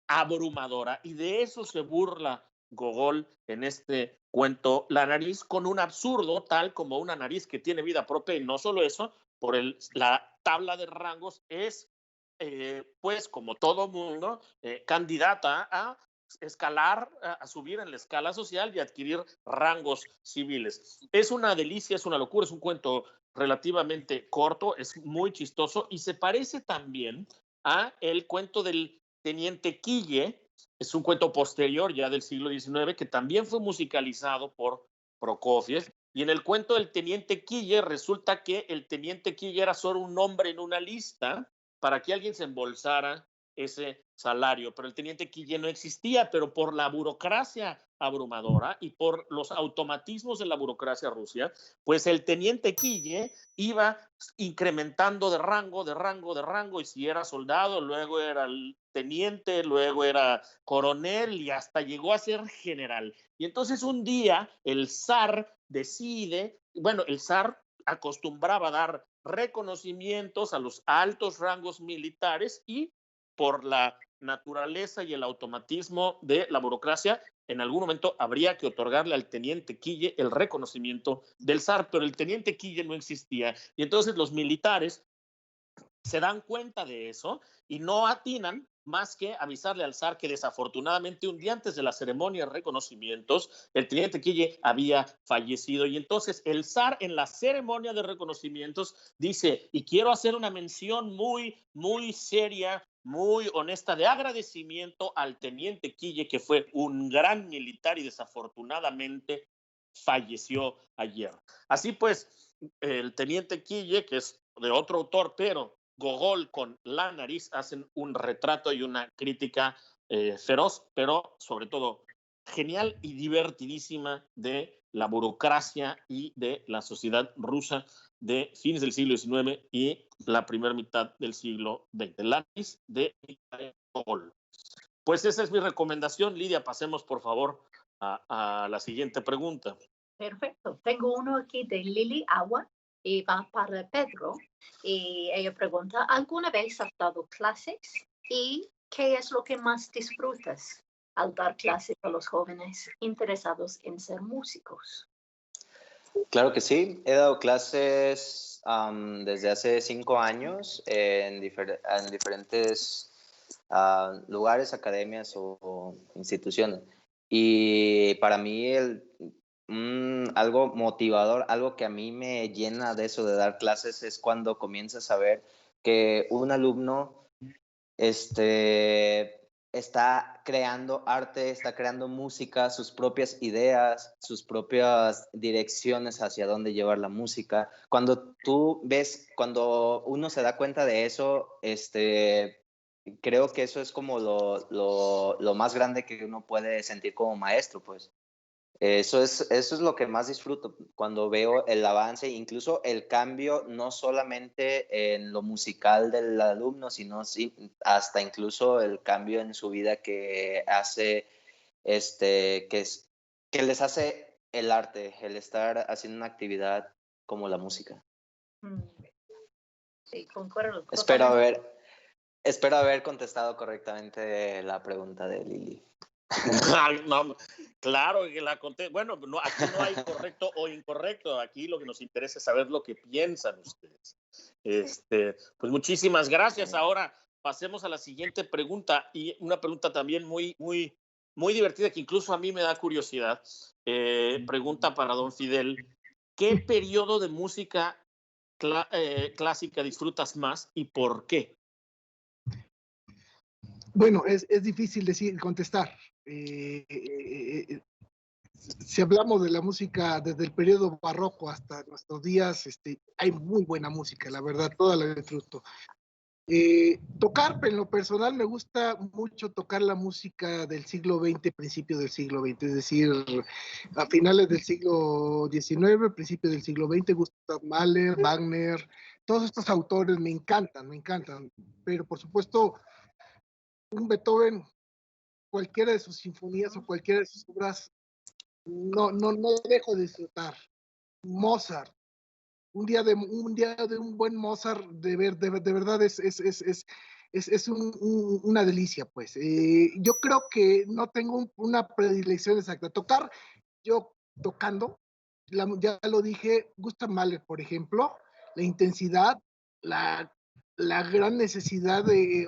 abrumadora y de eso se burla Gogol en este cuento La nariz, con un absurdo tal como una nariz que tiene vida propia. Y no solo eso, la tabla de rangos es pues como todo mundo candidata a escalar, a subir en la escala social y adquirir rangos civiles. Es una delicia, es una locura, es un cuento relativamente corto, es muy chistoso y se parece también a el cuento del Teniente Quille. Es un cuento posterior ya del siglo XIX que también fue musicalizado por Prokofiev. Y en el cuento del Teniente Quille resulta que el Teniente Quille era solo un nombre en una lista para que alguien se embolsara ese salario, pero el Teniente Quille no existía, pero por la burocracia abrumadora y por los automatismos de la burocracia rusa, pues el Teniente Quille iba incrementando de rango, y si era soldado, luego era el teniente, luego era coronel y hasta llegó a ser general. Y entonces un día el zar decide, bueno, el zar acostumbraba a dar reconocimientos a los altos rangos militares y por la naturaleza y el automatismo de la burocracia, en algún momento habría que otorgarle al Teniente Quille el reconocimiento del zar, pero el Teniente Quille no existía. Y entonces los militares se dan cuenta de eso y no atinan más que avisarle al zar que desafortunadamente un día antes de la ceremonia de reconocimientos, el teniente Quille había fallecido. Y entonces el zar en la ceremonia de reconocimientos dice, y quiero hacer una mención muy, muy seria, muy honesta, de agradecimiento al teniente Quille, que fue un gran militar y desafortunadamente falleció ayer. Así pues, el teniente Quille, que es de otro autor, pero Gogol con La nariz hacen un retrato y una crítica feroz, pero sobre todo genial y divertidísima de la burocracia y de la sociedad rusa de fines del siglo XIX y la primera mitad del siglo XX. La nariz de Gogol. Pues esa es mi recomendación. Lidia, pasemos por favor a la siguiente pregunta. Perfecto. Tengo uno aquí de Lili Agua y va para Pedro. Y ella pregunta, ¿alguna vez has dado clases? ¿Y qué es lo que más disfrutas al dar clases a los jóvenes interesados en ser músicos? Claro que sí, he dado clases desde hace 5 años en diferentes lugares, academias o instituciones. Y para mí algo motivador, algo que a mí me llena de eso de dar clases es cuando comienzas a ver que un alumno está creando arte, está creando música, sus propias ideas, sus propias direcciones hacia dónde llevar la música. Cuando tú ves, cuando uno se da cuenta de eso, creo que eso es como lo más grande que uno puede sentir como maestro, pues. Eso es lo que más disfruto cuando veo el avance, incluso el cambio, no solamente en lo musical del alumno, sino hasta incluso el cambio en su vida que hace, que les hace el arte, el estar haciendo una actividad como la música. Sí, concuerdo. Espero haber contestado correctamente la pregunta de Lili. No, claro que la conté. Bueno, no, aquí no hay correcto o incorrecto. Aquí lo que nos interesa es saber lo que piensan ustedes. Pues muchísimas gracias. Ahora pasemos a la siguiente pregunta, y una pregunta también muy, muy, muy divertida que incluso a mí me da curiosidad. Pregunta para don Fidel: ¿qué periodo de música clásica disfrutas más y por qué? Bueno, es difícil contestar. Si hablamos de la música desde el periodo barroco hasta nuestros días, hay muy buena música, la verdad, toda la disfruto. Tocar, en lo personal, me gusta mucho tocar la música del siglo XX, principio del siglo XX, es decir, a finales del siglo XIX, principio del siglo XX, Gustav Mahler, Wagner, todos estos autores me encantan, pero por supuesto, un Beethoven, cualquiera de sus sinfonías o cualquiera de sus obras, no dejo de disfrutar. Mozart, un día de un buen Mozart, de verdad es una delicia, pues. Yo creo que no tengo una predilección exacta. Tocar, yo tocando, ya lo dije, Gustav Mahler, por ejemplo, la intensidad, la gran necesidad de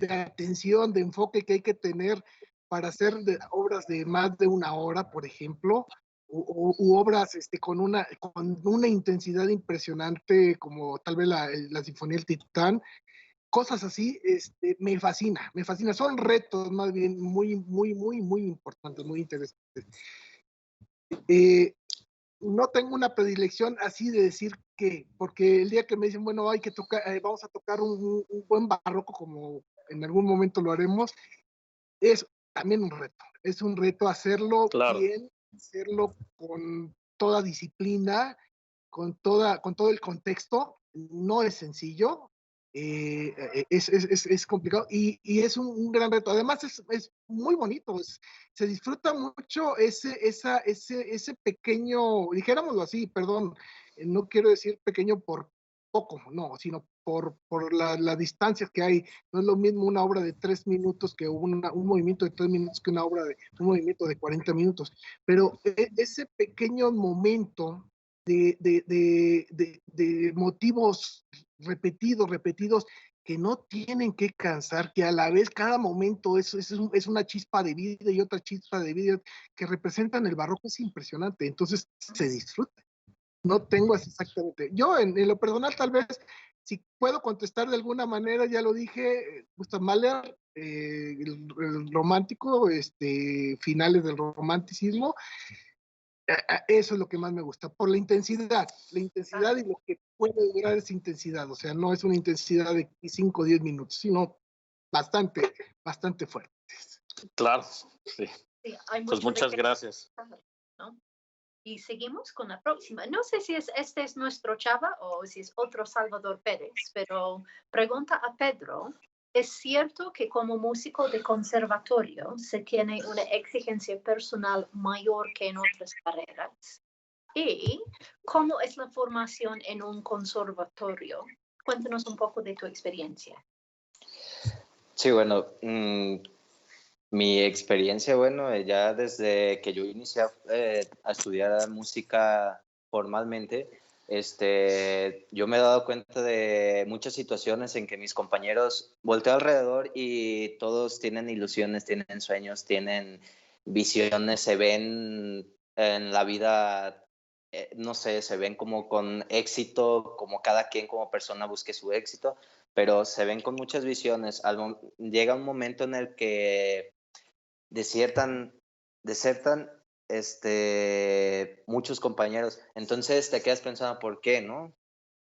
atención, de enfoque que hay que tener para hacer obras de más de una hora, por ejemplo, u obras con una intensidad impresionante, como tal vez la Sinfonía del Titán, cosas así, me fascina. Son retos más bien muy, muy, muy, muy importantes, muy interesantes. No tengo una predilección así de decir que, porque el día que me dicen, bueno, hay que tocar, vamos a tocar un buen barroco, como en algún momento lo haremos, es también un reto. Es un reto hacerlo bien, hacerlo con toda disciplina, con todo el contexto. No es sencillo, es complicado y es un gran reto. Además es muy bonito, se disfruta mucho ese pequeño, dijéramoslo así, perdón, no quiero decir pequeño por poco, no, sino por la distancia que hay. No es lo mismo una obra de 3 minutos que un movimiento de 3 minutos que un movimiento de 40 minutos. Pero ese pequeño momento de motivos repetidos que no tienen que cansar, que a la vez cada momento es una chispa de vida y otra chispa de vida que representan el barroco, es impresionante, entonces se disfruta. No tengo así exactamente. Yo en lo personal tal vez, si puedo contestar de alguna manera, ya lo dije, Gustav Mahler, el romántico, finales del romanticismo, eso es lo que más me gusta, por la intensidad y lo que puede durar esa intensidad, o sea, no es una intensidad de 5 o 10 minutos, sino bastante, bastante fuerte. Claro, sí. Sí, hay Pues mucho muchas gracias. ¿no? Y seguimos con la próxima. No sé si este es nuestro Chava o si es otro Salvador Pérez, pero pregunta a Pedro, ¿es cierto que como músico de conservatorio se tiene una exigencia personal mayor que en otras carreras? ¿Y cómo es la formación en un conservatorio? Cuéntanos un poco de tu experiencia. Sí, bueno, mi experiencia, bueno, ya desde que yo inicié a estudiar música formalmente, yo me he dado cuenta de muchas situaciones en que mis compañeros volteo alrededor y todos tienen ilusiones, tienen sueños, tienen visiones, se ven en la vida, no sé, se ven como con éxito, como cada quien como persona busque su éxito, pero se ven con muchas visiones. Llega un momento en el que desertan muchos compañeros. Entonces te quedas pensando, ¿por qué, no?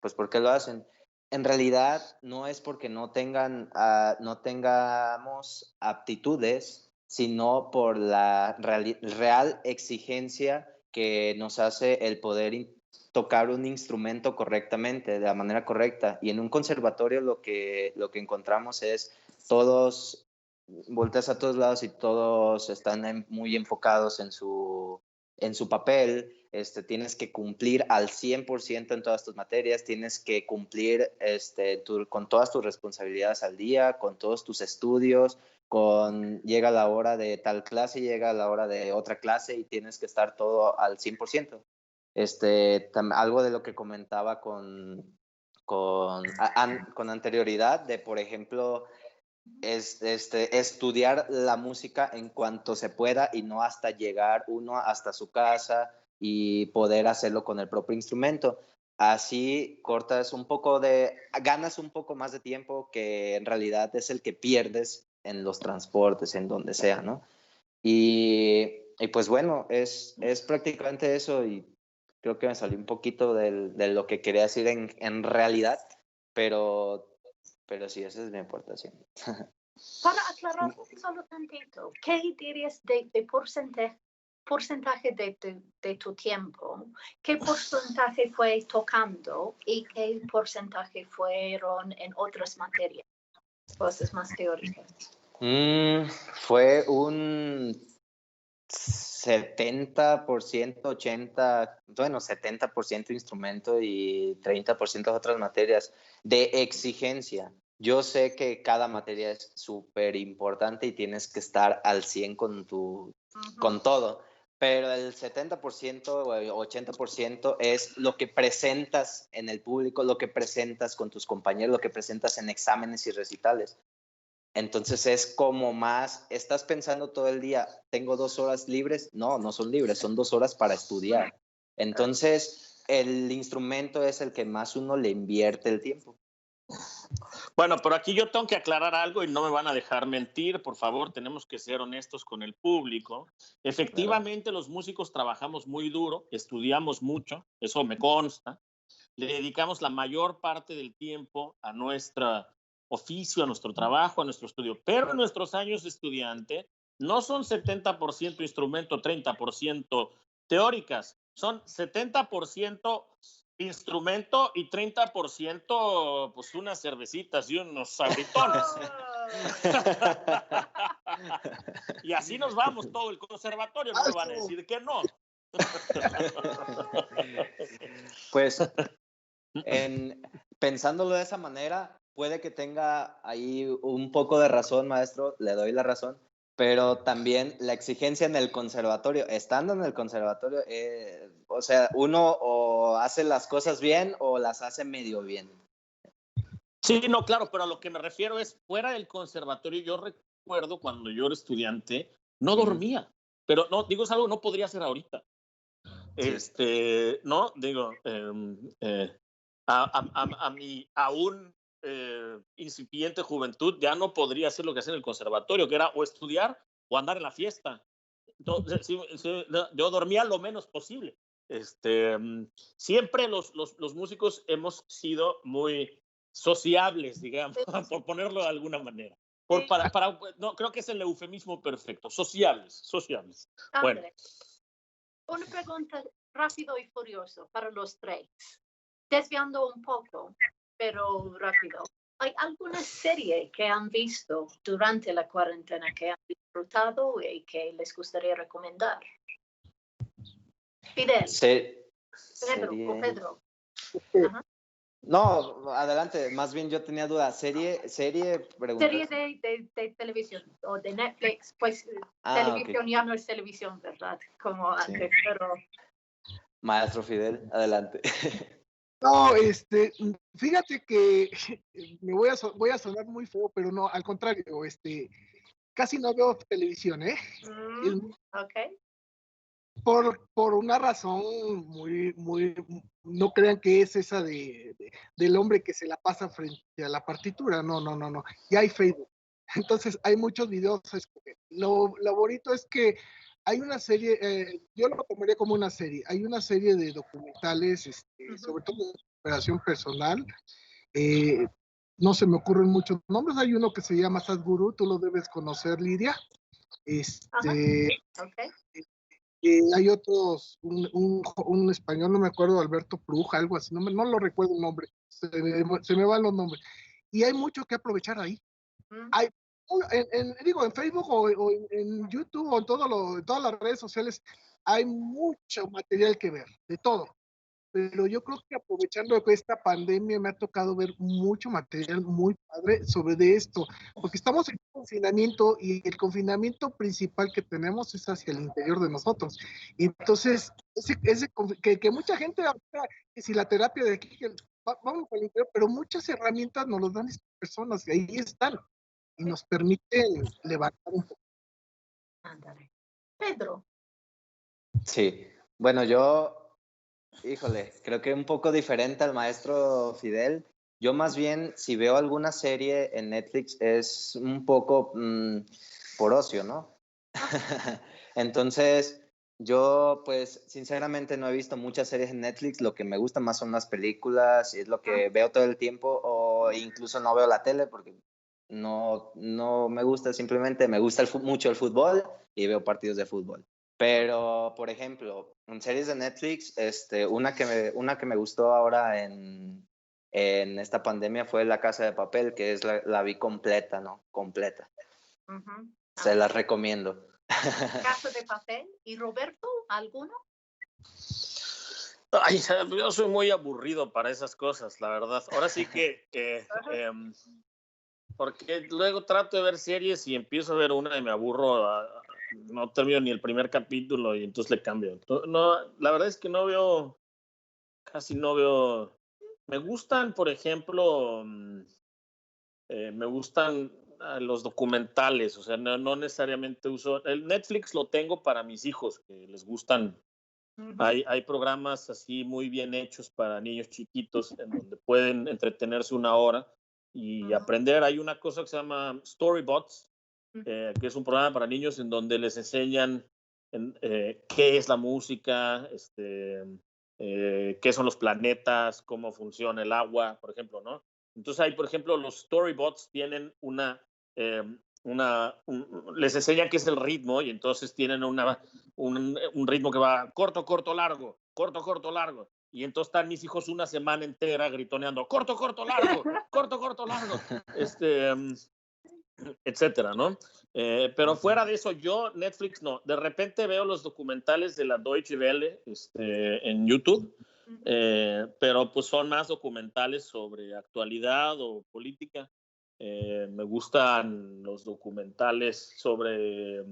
Pues ¿por qué lo hacen? En realidad no es porque no tengamos aptitudes, sino por la real exigencia que nos hace el poder tocar un instrumento correctamente, de la manera correcta. Y en un conservatorio lo que encontramos es todos volteas a todos lados y todos están muy enfocados en su papel. Tienes que cumplir al 100% en todas tus materias, tienes que cumplir con todas tus responsabilidades al día, con todos tus estudios, llega la hora de tal clase, llega la hora de otra clase y tienes que estar todo al 100%. Algo de lo que comentaba con anterioridad, de por ejemplo, es estudiar la música en cuanto se pueda y no hasta llegar uno hasta su casa y poder hacerlo con el propio instrumento. Así ganas un poco más de tiempo que en realidad es el que pierdes en los transportes, en donde sea, ¿no? Y pues bueno, es prácticamente eso y creo que me salí un poquito de lo que quería decir en realidad, pero sí, esa es mi aportación. Para aclarar solo tantito, ¿qué dirías de porcentaje de tu tiempo? ¿Qué porcentaje fue tocando y qué porcentaje fueron en otras materias, cosas más teóricas? Fue un 70%, 80%, bueno, 70% instrumento y 30% otras materias de exigencia. Yo sé que cada materia es súper importante y tienes que estar al 100 con todo, pero el 70% o el 80% es lo que presentas en el público, lo que presentas con tus compañeros, lo que presentas en exámenes y recitales. Entonces es como más, estás pensando todo el día, ¿tengo 2 horas libres? No, no son libres, son 2 horas para estudiar. Entonces el instrumento es el que más uno le invierte el tiempo. Bueno, pero aquí yo tengo que aclarar algo y no me van a dejar mentir, por favor, tenemos que ser honestos con el público. Efectivamente, claro, los músicos trabajamos muy duro, estudiamos mucho, eso me consta, le dedicamos la mayor parte del tiempo a nuestro oficio, a nuestro trabajo, a nuestro estudio, pero en nuestros años de estudiante no son 70% instrumento, 30% teóricas, son 70% instrumento y 30% pues unas cervecitas y unos sabritones. Y así nos vamos todo el conservatorio, no me van a decir que no. Pues pensándolo de esa manera, puede que tenga ahí un poco de razón, maestro, le doy la razón, pero también la exigencia en el conservatorio, estando en el conservatorio, o sea, uno o hace las cosas bien o las hace medio bien. Sí, no, claro, pero a lo que me refiero es, fuera del conservatorio, yo recuerdo cuando yo era estudiante, no dormía, pero no, digo, es algo que no podría hacer ahorita. Sí. No, digo, a mi aún incipiente juventud ya no podría hacer lo que hacía en el conservatorio, que era o estudiar o andar en la fiesta. Entonces, yo dormía lo menos posible. Siempre los músicos hemos sido muy sociables, digamos, por ponerlo de alguna manera. No, creo que es el eufemismo perfecto. Sociables. Bueno. André, una pregunta rápido y furioso para los tres. Desviando un poco, pero rápido. ¿Hay alguna serie que han visto durante la cuarentena que han disfrutado y que les gustaría recomendar? Fidel. Pedro. Ajá. No, adelante. Más bien yo tenía duda. ¿Serie preguntas? Serie de televisión o de Netflix. Pues televisión okay. Ya no es televisión, ¿verdad? Como antes, sí. Pero... Maestro Fidel, adelante. No, fíjate que me voy a sonar muy feo, pero no, al contrario, casi no veo televisión, ¿eh? Okay. Por una razón muy, no crean que es esa del hombre que se la pasa frente a la partitura, no, ya hay Facebook, entonces hay muchos videos, lo bonito es que hay una serie, yo lo tomaría como una serie, hay una serie de documentales, sobre todo de superación personal, no se me ocurren muchos nombres, hay uno que se llama Sadhguru, tú lo debes conocer, Lidia, Okay. Hay otros, un español, no me acuerdo, Alberto Pruja, algo así, no lo recuerdo el nombre, se me van los nombres. Y hay mucho que aprovechar ahí. Hay, en Facebook o en YouTube o en todas las redes sociales, hay mucho material que ver, de todo. Pero yo creo que aprovechando esta pandemia me ha tocado ver mucho material muy padre sobre de esto, porque estamos en confinamiento y el confinamiento principal que tenemos es hacia el interior de nosotros. Entonces, que mucha gente, que si la terapia de aquí, vamos al interior, pero muchas herramientas nos las dan estas personas que ahí están y nos permiten levantar un poco. Ándale. Pedro. Sí, bueno, híjole, creo que un poco diferente al maestro Fidel. Yo más bien, si veo alguna serie en Netflix, es un poco por ocio, ¿no? Entonces, yo pues sinceramente no he visto muchas series en Netflix. Lo que me gusta más son las películas, y es lo que veo todo el tiempo, o incluso no veo la tele porque no me gusta, simplemente me gusta mucho el fútbol y veo partidos de fútbol. Pero, por ejemplo, en series de Netflix, una que me gustó ahora en esta pandemia fue La Casa de Papel, que la vi completa, ¿no? Completa. Se las recomiendo. Casa de Papel. ¿Y Roberto, alguno? Ay, yo soy muy aburrido para esas cosas, la verdad. Ahora sí que porque luego trato de ver series y empiezo a ver una y me aburro, no termino ni el primer capítulo y entonces le cambio. No, la verdad es que casi no veo. Me gustan, por ejemplo, me gustan los documentales, o sea, no necesariamente uso. El Netflix lo tengo para mis hijos, que les gustan. Hay programas así muy bien hechos para niños chiquitos en donde pueden entretenerse una hora y aprender. Hay una cosa que se llama Storybots, que es un programa para niños en donde les enseñan qué es la música, qué son los planetas, cómo funciona el agua, por ejemplo, ¿no? Entonces hay, por ejemplo, los Storybots tienen les enseñan qué es el ritmo y entonces tienen un ritmo que va corto, corto, largo, corto, corto, largo. Y entonces están mis hijos una semana entera gritoneando corto, corto, largo, corto, corto, largo, etcétera, ¿no? Pero fuera de eso, yo Netflix no. De repente veo los documentales de la Deutsche Welle en YouTube, pero pues son más documentales sobre actualidad o política. Me gustan los documentales sobre...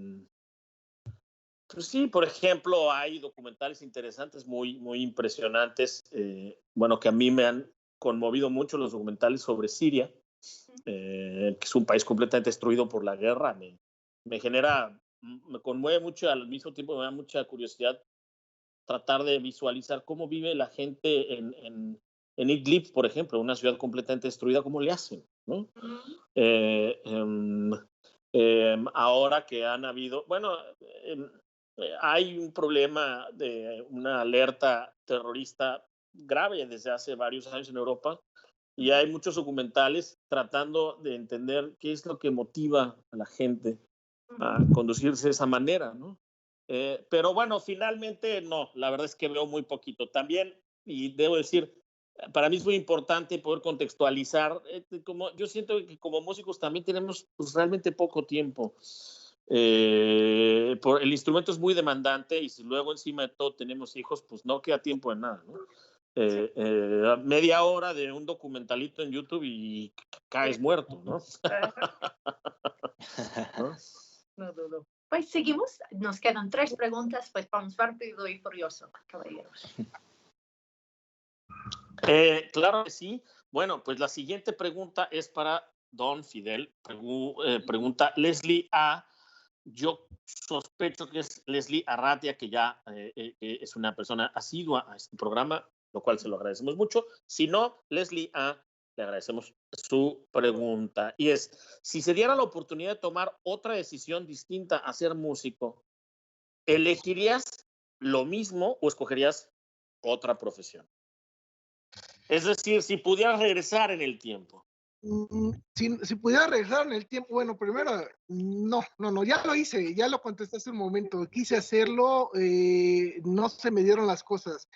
Pues sí, por ejemplo, hay documentales interesantes, muy, muy impresionantes, bueno, que a mí me han conmovido mucho los documentales sobre Siria, que es un país completamente destruido por la guerra. Me genera, me conmueve mucho, al mismo tiempo me da mucha curiosidad tratar de visualizar cómo vive la gente en Idlib, por ejemplo, una ciudad completamente destruida, cómo le hacen, ¿no? Ahora que han habido, bueno, hay un problema de una alerta terrorista grave desde hace varios años en Europa, y hay muchos documentales tratando de entender qué es lo que motiva a la gente a conducirse de esa manera, ¿no? Pero bueno, finalmente no, la verdad es que veo muy poquito. También, y debo decir, para mí es muy importante poder contextualizar, como yo siento que como músicos también tenemos pues, realmente poco tiempo. El instrumento es muy demandante y si luego encima de todo tenemos hijos, pues no queda tiempo de nada, ¿no? Media hora de un documentalito en YouTube y caes muerto, ¿no? ¿No? No dudo. Pues seguimos, nos quedan 3 preguntas, pues vamos rápido y furioso, caballeros. Claro que sí. Bueno, pues la siguiente pregunta es para Don Fidel. Pregunta Leslie A. Yo sospecho que es Leslie Arratia, que ya es una persona asidua a este programa, lo cual se lo agradecemos mucho. Si no, Leslie A., le agradecemos su pregunta. Y es, si se diera la oportunidad de tomar otra decisión distinta a ser músico, ¿elegirías lo mismo o escogerías otra profesión? Es decir, si pudieras regresar en el tiempo. Si pudiera regresar en el tiempo, bueno, primero, no, ya lo hice, ya lo contesté hace un momento, quise hacerlo, no se me dieron las cosas,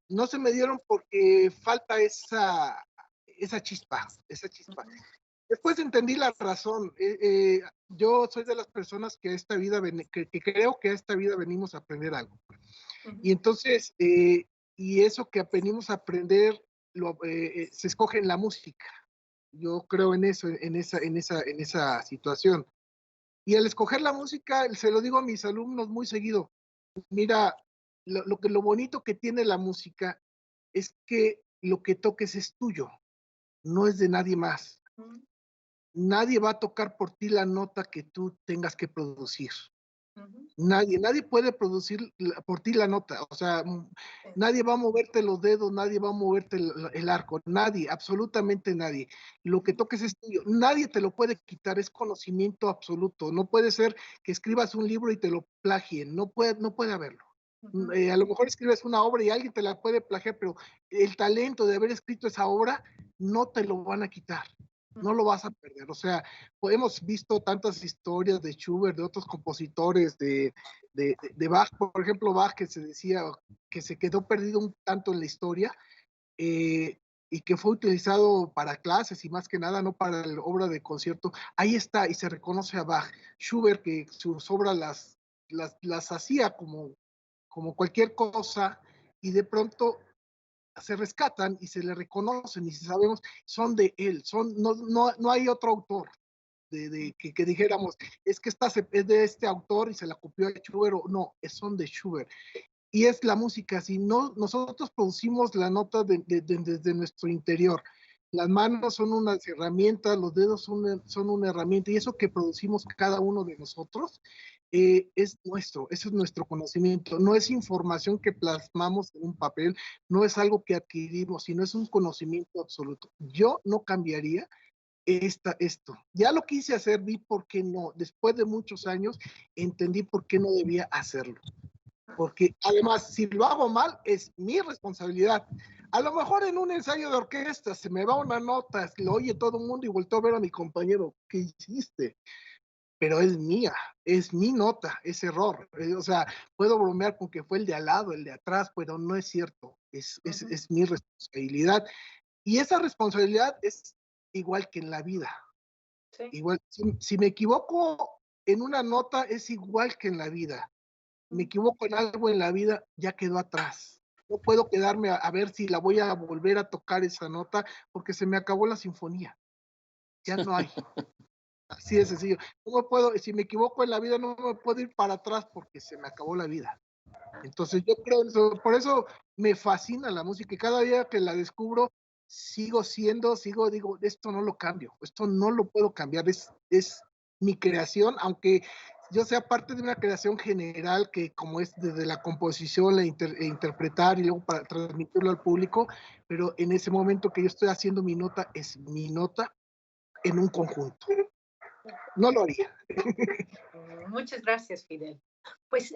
no se me dieron porque falta esa chispa. Después entendí la razón, yo soy de las personas que que creo que a esta vida venimos a aprender algo, y entonces, y eso que venimos a aprender, se escoge en la música. Yo creo en eso, en esa situación. Y al escoger la música, se lo digo a mis alumnos muy seguido. Mira, lo bonito que tiene la música es que lo que toques es tuyo, no es de nadie más. Nadie va a tocar por ti la nota que tú tengas que producir. Nadie puede producir por ti la nota, o sea, nadie va a moverte los dedos, nadie va a moverte el arco, nadie, absolutamente nadie. Lo que toques es tuyo, nadie te lo puede quitar, es conocimiento absoluto. No puede ser que escribas un libro y te lo plagien, no puede haberlo. A lo mejor escribes una obra y alguien te la puede plagiar, pero el talento de haber escrito esa obra no te lo van a quitar. No lo vas a perder, o sea, hemos visto tantas historias de Schubert, de otros compositores, de Bach, por ejemplo, Bach, que se decía que se quedó perdido un tanto en la historia, y que fue utilizado para clases y más que nada no para la obra de concierto. Ahí está, y se reconoce a Bach. Schubert, que sus obras las hacía como cualquier cosa, y de pronto se rescatan y se le reconocen y sabemos son de él, no hay otro autor que dijéramos, es que esta es de este autor y se la copió a Schubert, no, son de Schubert. Y es la música, si no, nosotros producimos la nota desde nuestro interior. Las manos son unas herramientas, los dedos son una herramienta, y eso que producimos cada uno de nosotros es nuestro, eso es nuestro conocimiento, no es información que plasmamos en un papel, no es algo que adquirimos, sino es un conocimiento absoluto. Yo no cambiaría esto. Ya lo quise hacer, vi por qué no. Después de muchos años, entendí por qué no debía hacerlo. Porque además, si lo hago mal, es mi responsabilidad. A lo mejor en un ensayo de orquesta se me va una nota, lo oye todo el mundo y volteo a ver a mi compañero, ¿qué hiciste? Pero es mía, es mi nota, es error. O sea, puedo bromear con que fue el de al lado, el de atrás, pero no es cierto, es mi responsabilidad. Y esa responsabilidad es igual que en la vida. Sí. Igual, si me equivoco en una nota, es igual que en la vida. Me equivoco en algo en la vida, ya quedó atrás. No puedo quedarme a ver si la voy a volver a tocar esa nota, porque se me acabó la sinfonía. Ya no hay. Así de sencillo. No me puedo, si me equivoco en la vida, no me puedo ir para atrás porque se me acabó la vida. Entonces yo creo eso, por eso me fascina la música y cada día que la descubro digo, esto no lo cambio, esto no lo puedo cambiar, es mi creación, aunque yo sea parte de una creación general que como es desde la composición, interpretar y luego para transmitirlo al público, pero en ese momento que yo estoy haciendo mi nota, es mi nota en un conjunto. No lo haría. Muchas gracias, Fidel. Pues,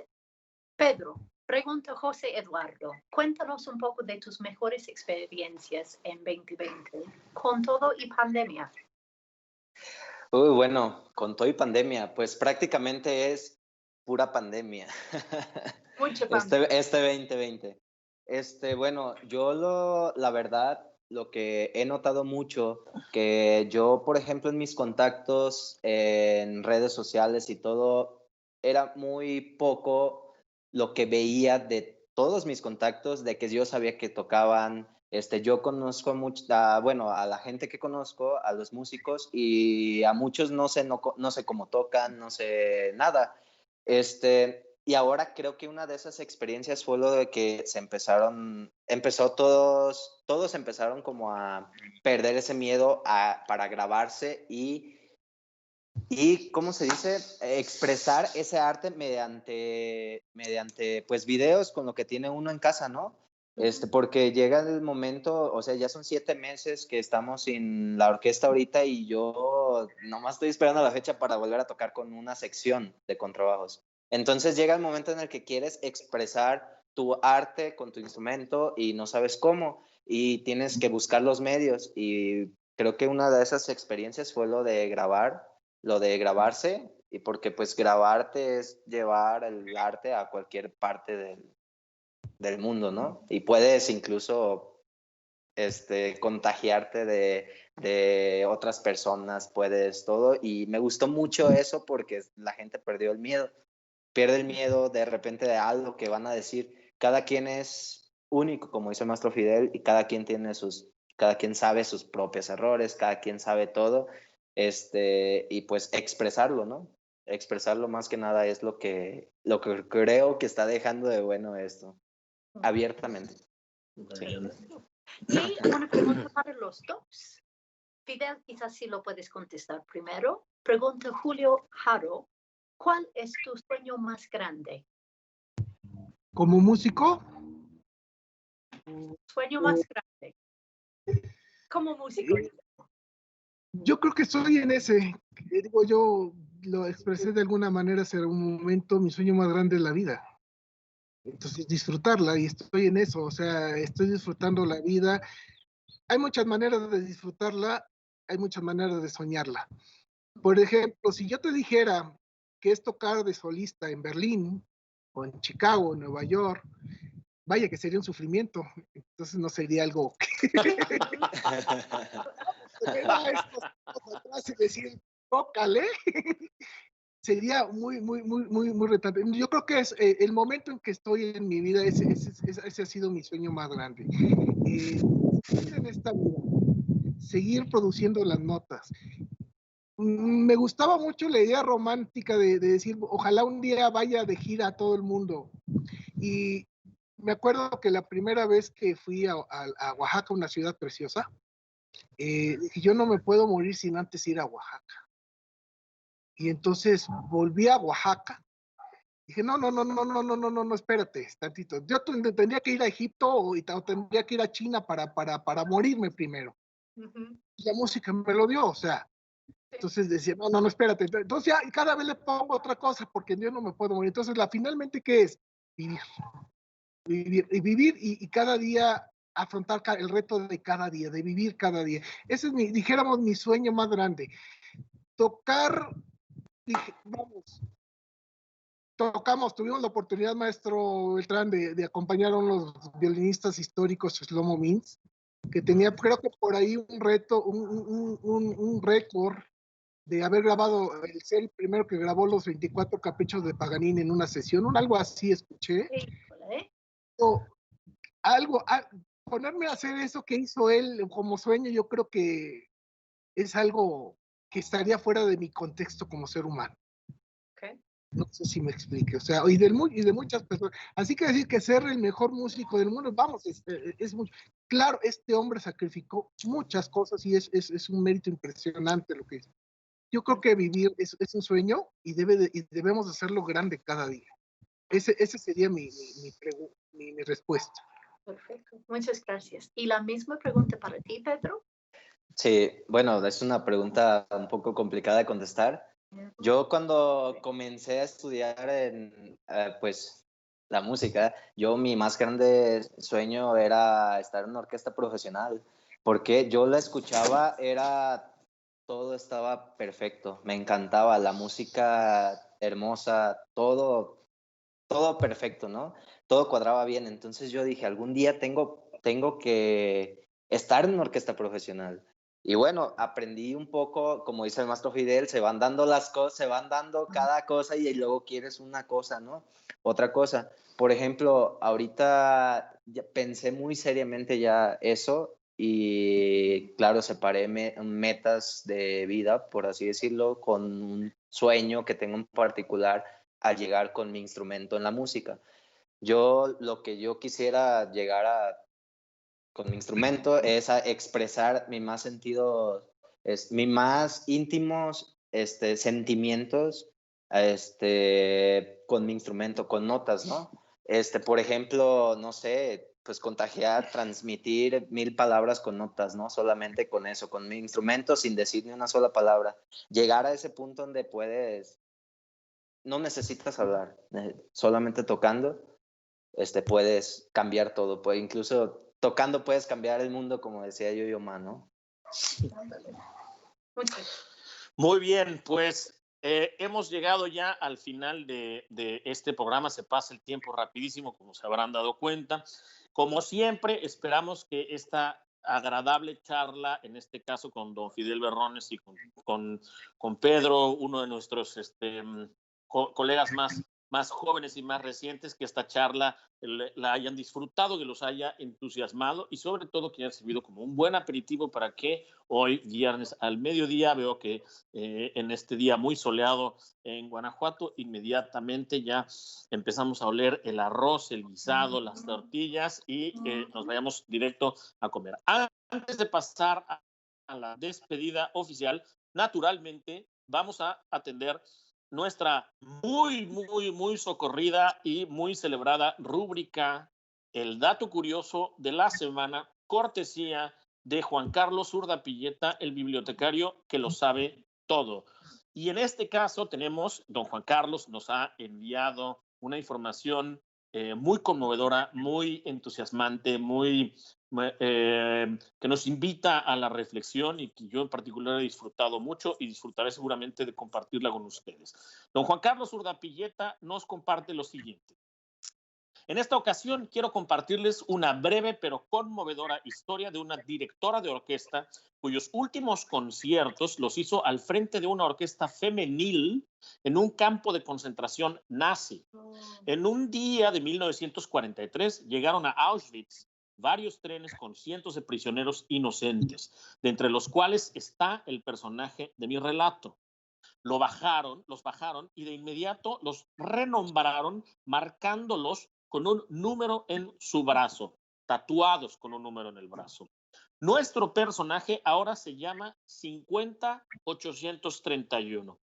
Pedro, pregunta José Eduardo, cuéntanos un poco de tus mejores experiencias en 2020, con todo y pandemia. Uy, bueno, con todo y pandemia, pues prácticamente es pura pandemia. Mucha pandemia. Este 2020. Bueno, la verdad, lo que he notado mucho, que yo, por ejemplo, en mis contactos, en redes sociales y todo, era muy poco lo que veía de todos mis contactos, de que yo sabía que tocaban. Yo conozco mucho, bueno, a la gente que conozco, a los músicos, y a muchos no sé cómo tocan, no sé nada. Y ahora creo que una de esas experiencias fue lo de que todos empezaron como a perder ese miedo para grabarse y ¿cómo se dice? Expresar ese arte mediante pues videos con lo que tiene uno en casa, ¿no? Porque llega el momento, o sea, ya son 7 meses que estamos sin la orquesta ahorita y yo nomás estoy esperando la fecha para volver a tocar con una sección de contrabajos. Entonces llega el momento en el que quieres expresar tu arte con tu instrumento y no sabes cómo y tienes que buscar los medios y creo que una de esas experiencias fue lo de grabarse y porque pues grabarte es llevar el arte a cualquier parte del mundo, ¿no? Y puedes incluso contagiarte de otras personas, puedes todo. Y me gustó mucho eso porque la gente pierde el miedo de repente de algo que van a decir. Cada quien es único, como dice el maestro Fidel, y cada quien sabe sus propios errores, cada quien sabe todo. Y pues expresarlo, ¿no? Expresarlo más que nada es lo que creo que está dejando de bueno esto, abiertamente. Sí. Y una pregunta para los dos. Fidel, quizás sí lo puedes contestar primero. Pregunta Julio Jaro, ¿cuál es tu sueño más grande? Como músico, Sueño más grande. Como músico. yo creo que estoy en ese. Digo, yo lo expresé de alguna manera hace un momento, mi sueño más grande es la vida. Entonces, disfrutarla y estoy en eso, o sea, estoy disfrutando la vida. Hay muchas maneras de disfrutarla, hay muchas maneras de soñarla. Por ejemplo, si yo te dijera que es tocar de solista en Berlín, o en Chicago, en Nueva York, vaya que sería un sufrimiento, entonces no sería algo que y decir, tócale, sería muy retante. Yo creo que es el momento en que estoy en mi vida, ese ha sido mi sueño más grande. En esta vida, seguir produciendo las notas. Me gustaba mucho la idea romántica de decir, ojalá un día vaya de gira a todo el mundo. Y me acuerdo que la primera vez que fui a Oaxaca, una ciudad preciosa, dije, yo no me puedo morir sin antes ir a Oaxaca. Y entonces volví a Oaxaca. Dije, no, espérate, tantito. Yo tendría que ir a Egipto o tendría que ir a China para morirme primero. Y la música me lo dio, o sea. Entonces decía, no, espérate. Entonces ya cada vez le pongo otra cosa porque yo no me puedo morir. Entonces, finalmente, ¿qué es? Vivir y cada día afrontar el reto de cada día, de vivir cada día. Ese es dijéramos, mi sueño más grande. Tocar, tuvimos la oportunidad, maestro Beltrán, de acompañar a unos violinistas históricos, Shlomo Mintz, que tenía, creo que por ahí un reto, un récord de haber grabado, ser el primero que grabó los 24 caprichos de Paganini en una sesión, algo así escuché. Ponerme a hacer eso que hizo él como sueño, yo creo que es algo que estaría fuera de mi contexto como ser humano. Okay. No sé si me explique, o sea, y de muchas personas. Así que decir que ser el mejor músico del mundo, vamos, es mucho. Claro, este hombre sacrificó muchas cosas y es un mérito impresionante lo que hizo. Yo creo que vivir es un sueño y debemos hacerlo grande cada día. Ese sería mi respuesta. Perfecto, muchas gracias. Y la misma pregunta para ti, Pedro. Sí, bueno, es una pregunta un poco complicada de contestar. Yo cuando comencé a estudiar pues, la música, mi más grande sueño era estar en una orquesta profesional, porque yo la escuchaba, todo estaba perfecto, me encantaba, la música hermosa, todo perfecto, ¿no? Todo cuadraba bien, entonces yo dije, algún día tengo que estar en una orquesta profesional. Y bueno, aprendí un poco, como dice el maestro Fidel, se van dando las cosas, se van dando cada cosa y luego quieres una cosa, ¿no? Otra cosa. Por ejemplo, ahorita ya pensé muy seriamente ya eso y claro, separé metas de vida, por así decirlo, con un sueño que tengo en particular al llegar con mi instrumento en la música. Lo que yo quisiera con mi instrumento es a expresar mis más íntimos sentimientos con mi instrumento, con notas, ¿no? Por ejemplo, no sé, pues contagiar, transmitir 1000 palabras con notas, ¿no? Solamente con eso, con mi instrumento sin decir ni una sola palabra. Llegar a ese punto donde no necesitas hablar, solamente tocando puedes cambiar todo, incluso tocando puedes cambiar el mundo, como decía Yo-Yo Ma, ¿no? Muy bien, pues hemos llegado ya al final de este programa. Se pasa el tiempo rapidísimo, como se habrán dado cuenta. Como siempre, esperamos que esta agradable charla, en este caso con don Fidel Berrones y con Pedro, uno de nuestros colegas más jóvenes y más recientes, que esta charla la hayan disfrutado, que los haya entusiasmado y sobre todo que haya servido como un buen aperitivo para que hoy, viernes al mediodía, veo que en este día muy soleado en Guanajuato, inmediatamente ya empezamos a oler el arroz, el guisado, las tortillas y nos vayamos directo a comer. Antes de pasar a la despedida oficial, naturalmente vamos a atender nuestra muy socorrida y muy celebrada rúbrica El Dato Curioso de la Semana, cortesía de Juan Carlos Urdapilleta, el bibliotecario que lo sabe todo. Y en este caso tenemos, don Juan Carlos nos ha enviado una información muy conmovedora, muy entusiasmante, que nos invita a la reflexión y que yo en particular he disfrutado mucho y disfrutaré seguramente de compartirla con ustedes. Don Juan Carlos Urdapilleta nos comparte lo siguiente. En esta ocasión quiero compartirles una breve pero conmovedora historia de una directora de orquesta cuyos últimos conciertos los hizo al frente de una orquesta femenil en un campo de concentración nazi. En un día de 1943 llegaron a Auschwitz varios trenes con cientos de prisioneros inocentes, de entre los cuales está el personaje de mi relato. Los bajaron y de inmediato los renombraron marcándolos con un número en su brazo, tatuados con un número en el brazo. Nuestro personaje ahora se llama 50831.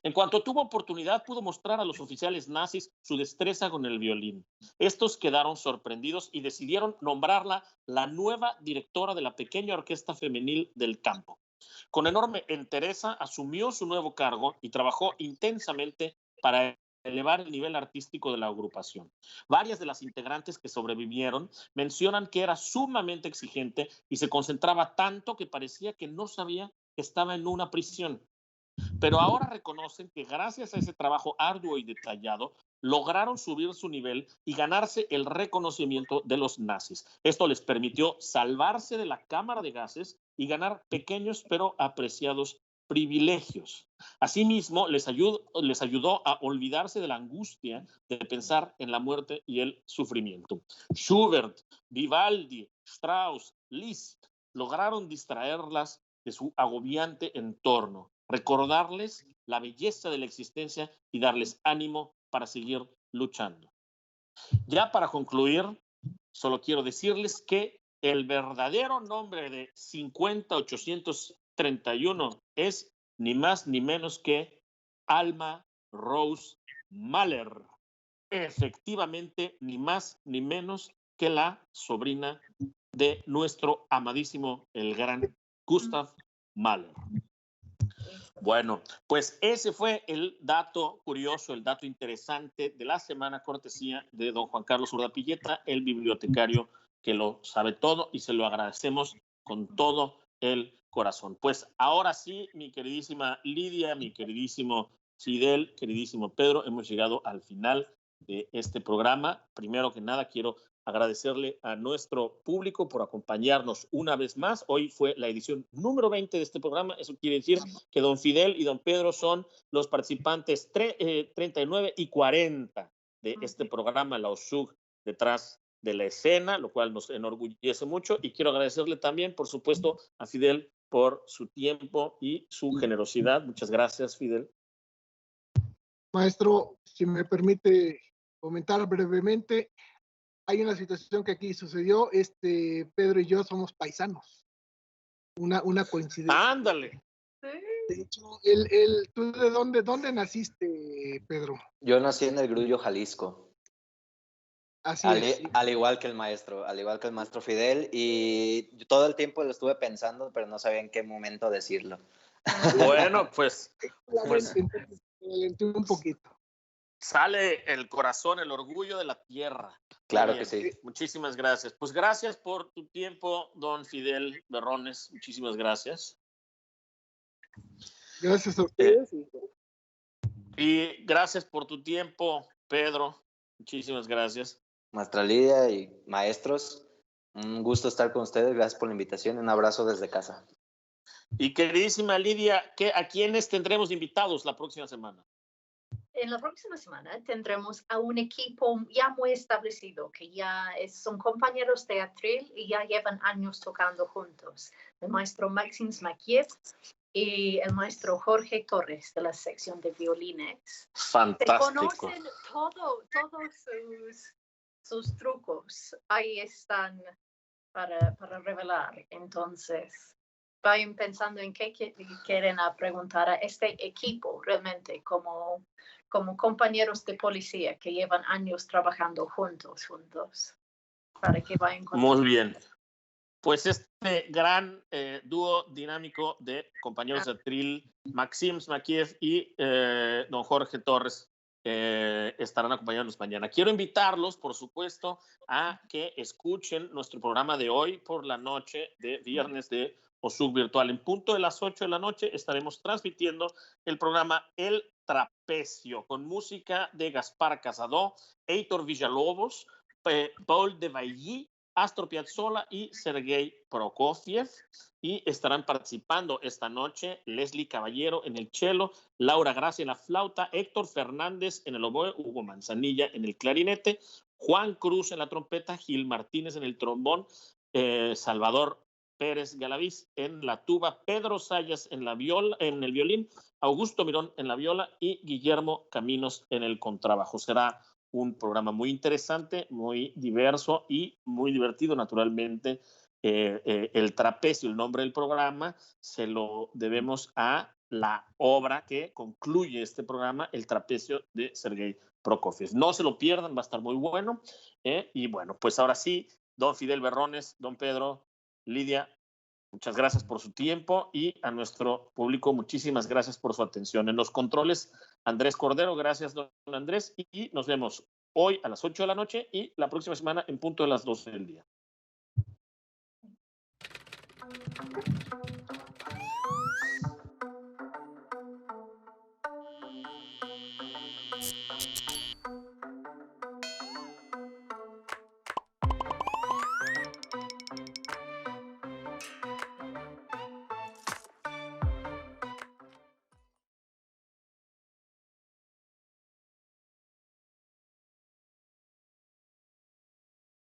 En cuanto tuvo oportunidad, pudo mostrar a los oficiales nazis su destreza con el violín. Estos quedaron sorprendidos y decidieron nombrarla la nueva directora de la pequeña orquesta femenil del campo. Con enorme entereza asumió su nuevo cargo y trabajó intensamente para elevar el nivel artístico de la agrupación. Varias de las integrantes que sobrevivieron mencionan que era sumamente exigente y se concentraba tanto que parecía que no sabía que estaba en una prisión. Pero ahora reconocen que gracias a ese trabajo arduo y detallado, lograron subir su nivel y ganarse el reconocimiento de los nazis. Esto les permitió salvarse de la cámara de gases y ganar pequeños pero apreciados privilegios. Asimismo, les ayudó a olvidarse de la angustia de pensar en la muerte y el sufrimiento. Schubert, Vivaldi, Strauss, Liszt lograron distraerlas de su agobiante entorno, recordarles la belleza de la existencia y darles ánimo para seguir luchando. Ya para concluir, solo quiero decirles que el verdadero nombre de 50831 es ni más ni menos que Alma Rose Mahler. Efectivamente, ni más ni menos que la sobrina de nuestro amadísimo, el gran Gustav Mahler. Bueno, pues ese fue el dato curioso, el dato interesante de la semana, cortesía de don Juan Carlos Urdapilleta, el bibliotecario que lo sabe todo, y se lo agradecemos con todo el corazón. Pues ahora sí, mi queridísima Lidia, mi queridísimo Fidel, queridísimo Pedro, hemos llegado al final de este programa. Primero que nada, quiero agradecerle a nuestro público por acompañarnos una vez más. Hoy fue la edición número 20 de este programa. Eso quiere decir que don Fidel y don Pedro son los participantes 39 y 40 de este programa, la OSUG detrás de la escena, lo cual nos enorgullece mucho. Y quiero agradecerle también, por supuesto, a Fidel por su tiempo y su generosidad. Muchas gracias, Fidel. Maestro, si me permite comentar brevemente, hay una situación que aquí sucedió. Pedro y yo somos paisanos. Una coincidencia. Ándale. De hecho, ¿tú de dónde naciste, Pedro? Yo nací en el Grullo, Jalisco. Así es. Al igual que el maestro Fidel, y todo el tiempo lo estuve pensando, pero no sabía en qué momento decirlo. Bueno, pues Un poquito. Sale el corazón, el orgullo de la tierra. Claro que sí. Muchísimas gracias. Pues gracias por tu tiempo, don Fidel Berrones. Muchísimas gracias. Gracias a ustedes. Y gracias por tu tiempo, Pedro. Muchísimas gracias. Maestra Lidia y maestros, un gusto estar con ustedes. Gracias por la invitación. Un abrazo desde casa. Y queridísima Lidia, ¿a quiénes tendremos invitados la próxima semana? En la próxima semana tendremos a un equipo ya muy establecido, que ya son compañeros de atril y ya llevan años tocando juntos. El maestro Maxim Smakiev y el maestro Jorge Torres de la sección de violines. Fantástico. Se conocen todos sus trucos. Ahí están para revelar. Entonces, vayan pensando en qué quieren preguntar a este equipo realmente como compañeros de policía que llevan años trabajando juntos, para que vayan con... Muy bien. Pues este gran dúo dinámico de compañeros de atril, Maxim Smakiev y don Jorge Torres, estarán acompañándonos mañana. Quiero invitarlos, por supuesto, a que escuchen nuestro programa de hoy por la noche de viernes de OSUG Virtual. En punto de las 8 de la noche estaremos transmitiendo el programa El Trapecio, con música de Gaspar Casado, Heitor Villalobos, Paul de Bailly, Astor Piazzolla y Sergei Prokofiev, y estarán participando esta noche Leslie Caballero en el cello, Laura Gracia en la flauta, Héctor Fernández en el oboe, Hugo Manzanilla en el clarinete, Juan Cruz en la trompeta, Gil Martínez en el trombón, Salvador Pérez Galaviz en la tuba, Pedro Sayas en el violín, Augusto Mirón en la viola y Guillermo Caminos en el contrabajo. Será un programa muy interesante, muy diverso y muy divertido, naturalmente. El Trapecio, el nombre del programa, se lo debemos a la obra que concluye este programa, El Trapecio de Sergei Prokofiev. No se lo pierdan, va a estar muy bueno. Y bueno, pues ahora sí, don Fidel Berrones, don Pedro, Lidia, muchas gracias por su tiempo, y a nuestro público, muchísimas gracias por su atención. En los controles, Andrés Cordero, gracias, don Andrés, y nos vemos hoy a las 8 de la noche y la próxima semana en punto de las 12 del día.